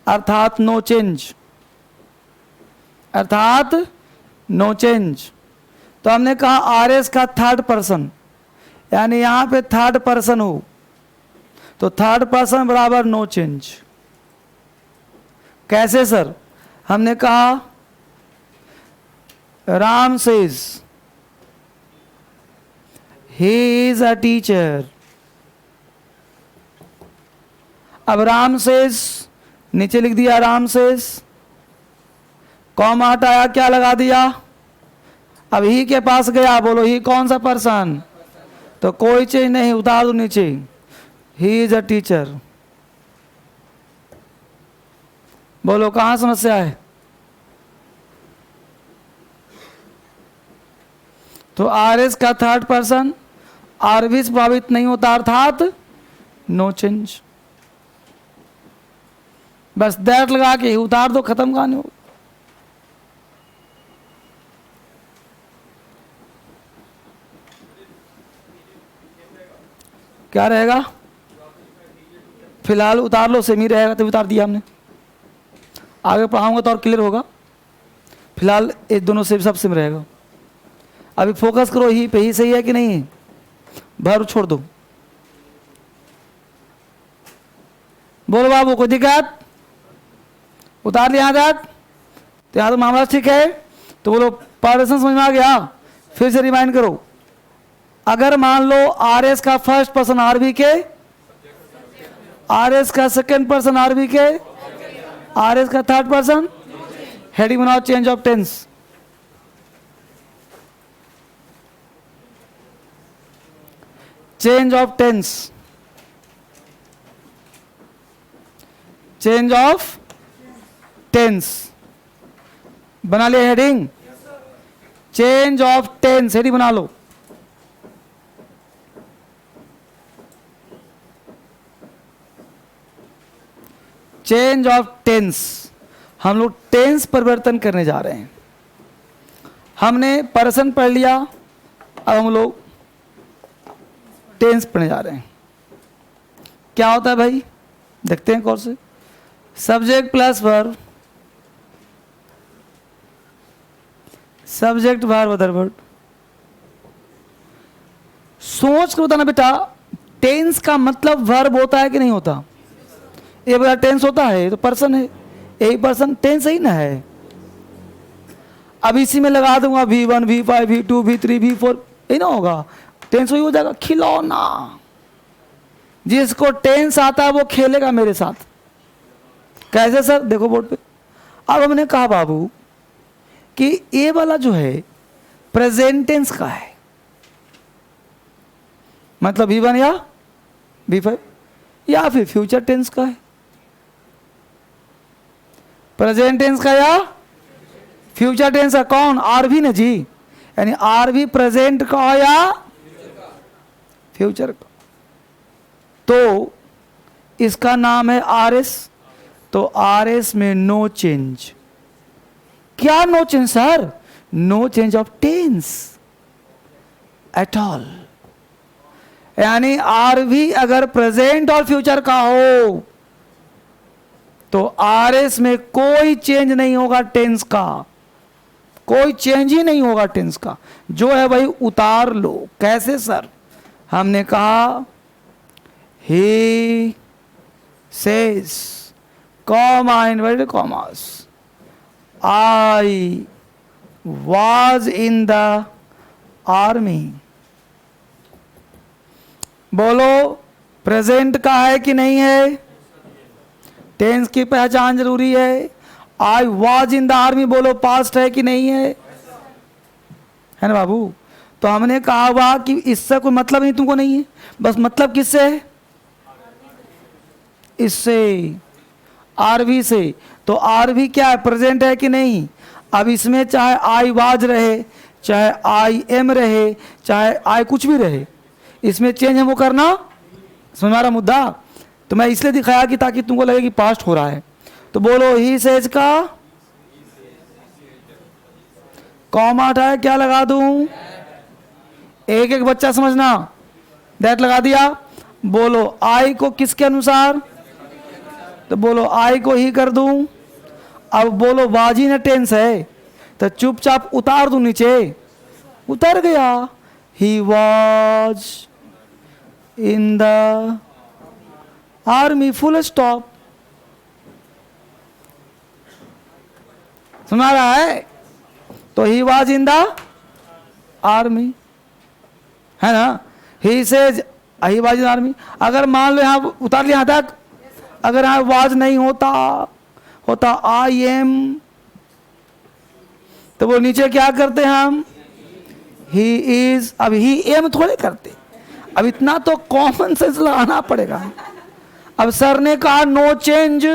अर्थात नो चेंज। अर्थात नो चेंज। तो हमने कहा आर एस का थर्ड पर्सन, यानी यहां पे थर्ड पर्सन हो तो थर्ड पर्सन बराबर नो चेंज। कैसे सर? हमने कहा Ram says he is a teacher. अब राम सेज नीचे लिख दिया राम सेज, कॉमा हटाया, क्या लगा दिया? अब ही के पास गया, बोलो ही कौन सा पर्सन? तो कोई चीज नहीं, उतार दो नीचे, ही इज अ टीचर। बोलो कहां समस्या है? तो आर एस का थर्ड पर्सन आर भी प्रभावित नहीं होता, अर्थात नो चेंज। बस दैट लगा के उतार दो, खत्म कहानी हो। क्या रहेगा? फिलहाल उतार लो, सेमी रहेगा तो उतार दिया हमने, आगे पढ़ाऊंगा तो और क्लियर होगा। फिलहाल ये दोनों से सब सिम रहेगा। अभी फोकस करो ही पे, ही सही है कि नहीं है? भर छोड़ दो। बोलो बाबू कोई दिक्कत? उतार लिया आदत तो यहाँ तो मामला ठीक है। तो बोलो पार्टीशन समझ में आ गया? फिर से रिमाइंड करो। अगर मान लो आर एस का फर्स्ट पर्सन आर बी के, आर एस का सेकेंड पर्सन आर बी के, आर एस का थर्ड पर्सन, हेडिंग बनाओ change of tense. Change of tense, change of tense बना लिया heading? Change of tense heading बना लो। चेंज ऑफ टेंस, हम लोग टेंस परिवर्तन करने जा रहे हैं। हमने पर्सन पढ़ लिया, अब हम लोग टेंस पढ़ने जा रहे हैं। क्या होता है भाई? देखते हैं कौन से। Subject plus verb, subject verb other verb. सोच कर बताना बेटा, टेंस का मतलब वर्ब होता है कि नहीं होता? ये बड़ा टेंस होता है तो पर्सन है, यही पर्सन टेंस ही ना है। अब इसी में लगा दूंगा V1 V5 V2 V3 V4, यही ना होगा, टेंस वही हो जाएगा। खिलौना, जिसको टेंस आता है वो खेलेगा मेरे साथ। कैसे सर? देखो बोर्ड पे। अब हमने कहा बाबू कि ये वाला जो है प्रेजेंट टेंस का है, मतलब V1 या V5, या फिर फ्यूचर टेंस का है। प्रेजेंट टेंस का या फ्यूचर टेंस का? कौन? आर भी ना जी, यानी आर भी प्रेजेंट का या फ्यूचर का। तो इसका नाम है आर एस। तो आर एस में नो चेंज। क्या no change sir? No change of tense at all. यानी आर भी अगर प्रेजेंट और फ्यूचर का हो तो आर एस में कोई चेंज नहीं होगा टेंस का, कोई चेंज ही नहीं होगा टेंस का। जो है भाई उतार लो। कैसे सर? हमने कहा he says, comma inverted commas, I was in the army. बोलो प्रेजेंट का है कि नहीं है? टेंस की पहचान जरूरी है। I was in the army, बोलो पास्ट है कि नहीं है ना बाबू? तो हमने कहा हुआ कि इससे कोई मतलब नहीं तुमको नहीं है, बस मतलब किससे है? इससे, आरवी से। तो आरवी क्या है? प्रेजेंट है कि नहीं? अब इसमें चाहे आई वाज रहे, चाहे आई एम रहे, चाहे आई कुछ भी रहे, इसमें चेंज हमको करना, समझ आ रहा मुद्दा? तो मैं इसलिए दिखाया कि ताकि तुमको लगे कि पास्ट हो रहा है। तो बोलो ही सेज का कॉमा हटाए, क्या लगा दूं? एक एक बच्चा समझना, दैट लगा दिया। बोलो आई को किसके अनुसार? तो बोलो आई को ही कर दूं। अब बोलो वाजी ना टेंस है, तो चुपचाप उतार दूं नीचे, उतर गया। He was in the army, full stop. सुना रहा है? तो he was in the army, है ना। He says he was in army. अगर मान लो यहां उतार लिया यहां तक, अगर यहां वॉज नहीं होता, होता आई एम, तो वो नीचे क्या करते हैं हम? He is. अब ही एम थोड़े करते, अब इतना तो कॉमन सेंस लगाना पड़ेगा। अब सर ने कहा नो चेंज,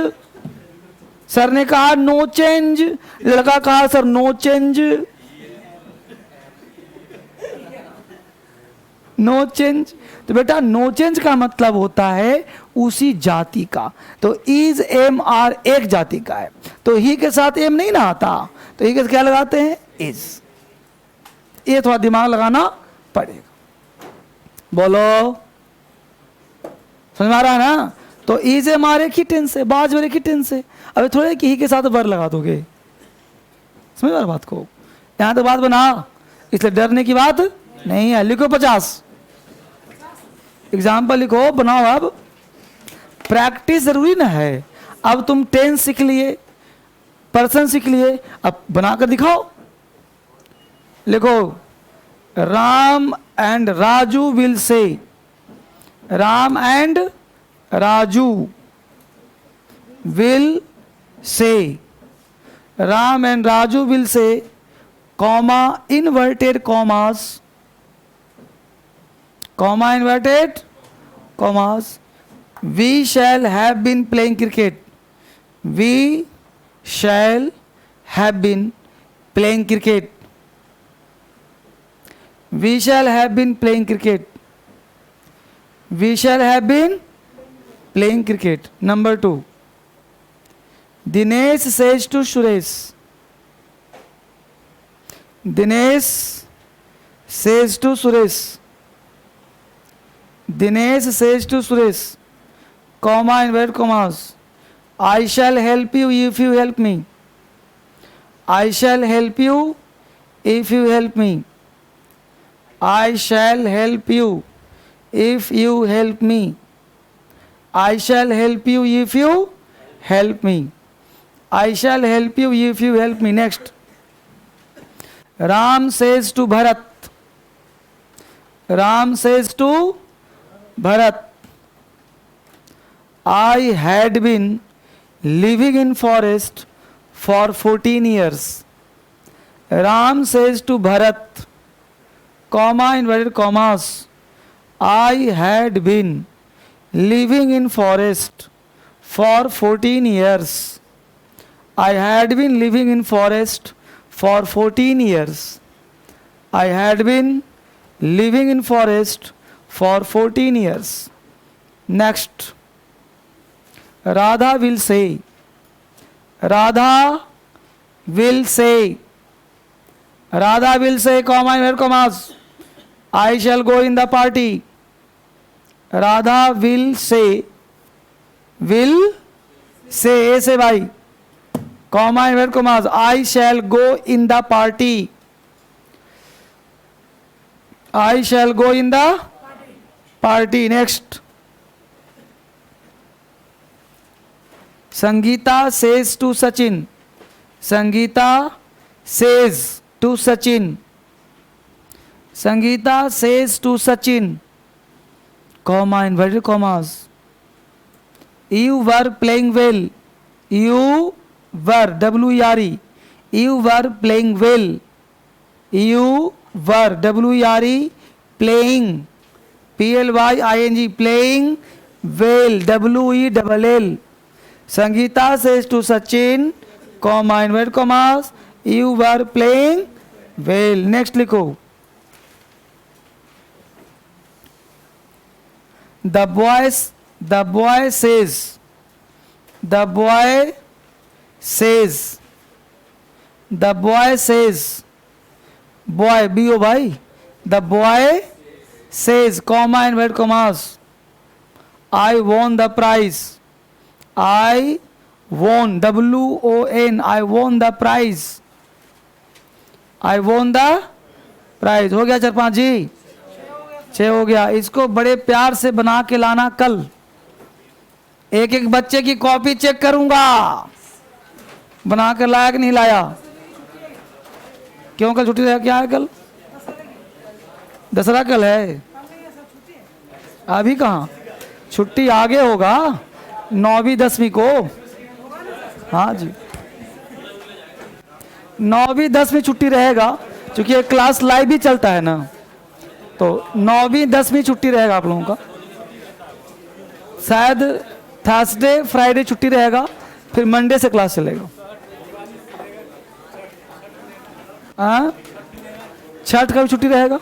सर ने कहा नो चेंज, लड़का कहा sir no change, no change. तो बेटा नो चेंज का मतलब होता है उसी जाति का। तो इज एम आर एक जाति का है, तो ही के साथ एम नहीं ना आता, तो ही के साथ क्या लगाते हैं? इज। ये थोड़ा दिमाग लगाना पड़ेगा। बोलो, समझ में आ रहा है ना? तो इज एम आर एक ही टेंस है, बाज और एक ही टेंस है। अब थोड़े कि ही के साथ वर लगा दोगे, समझ में बात को? यहां तो बात बना, इसलिए डरने की बात नहीं है। लिखो 50 एग्जाम्पल लिखो, बनाओ। अब प्रैक्टिस जरूरी ना है। अब तुम टेंस सीख लिए, पर्सन सीख लिए, अब बनाकर दिखाओ। लिखो, Ram and Raju will say, Ram and Raju will say, Ram and Raju will say, comma inverted commas, comma inverted commas, we shall have been playing cricket, we shall have been playing cricket, we shall have been playing cricket, we shall have been playing cricket. Number 2, Dinesh says to Suresh, Dinesh says to Suresh, Dinesh says to Suresh, comma inverted commas, I shall help you if you help me, I shall help you if you help me, I shall help you if you help me, I shall help you if you help me, I shall help you if you help me. Next, Ram says to Bharat, Ram says to Bharat, I had been living in forest for 14 years. Ram says to Bharat, comma inverted commas, I had been living in forest for 14 years. I had been living in forest for 14 years. I had been living in forest for 14 years. Next, Radha will say, Radha will say, Radha will say, comma inverted commas, I shall go in the party. Radha will say ऐसे भाई, comma inverted commas, I shall go in the party. I shall go in the party. Next, Sangeeta says to Sachin, Sangeeta says to Sachin, Sangeeta says to Sachin, comma inverted commas, you were playing well, you were W-E-R-E, you were playing well, you were W-E-R-E, playing, P-L-Y-I-N-G, playing well, W-E-L-L. Sangeeta says to Sachin, comma inverted commas, you were playing well. Next लिखो, the boy says, the boy says, the boy says, boy B-O भाई, the boy says, comma inverted commas, I won the prize, I won, W-O-N, I won the prize, I won the prize. हो गया चरपांच जी? 6 हो गया। इसको बड़े प्यार से बना के लाना कल। एक एक बच्चे की कॉपी चेक करूंगा, बना कर लाया कि नहीं लाया। क्यों कल छुट्टी रहेगा? क्या है कल? दसरा कल है। अभी कहाँ छुट्टी, आगे होगा 9वीं 10वीं को। हाँ जी, 9वीं 10वीं छुट्टी रहेगा, क्योंकि ये क्लास लाइव भी चलता है ना, तो 9वीं 10वीं छुट्टी रहेगा आप लोगों का। शायद थर्सडे फ्राइडे छुट्टी रहेगा, फिर मंडे से क्लास चलेगा। हाँ, छठ का भी छुट्टी रहेगा।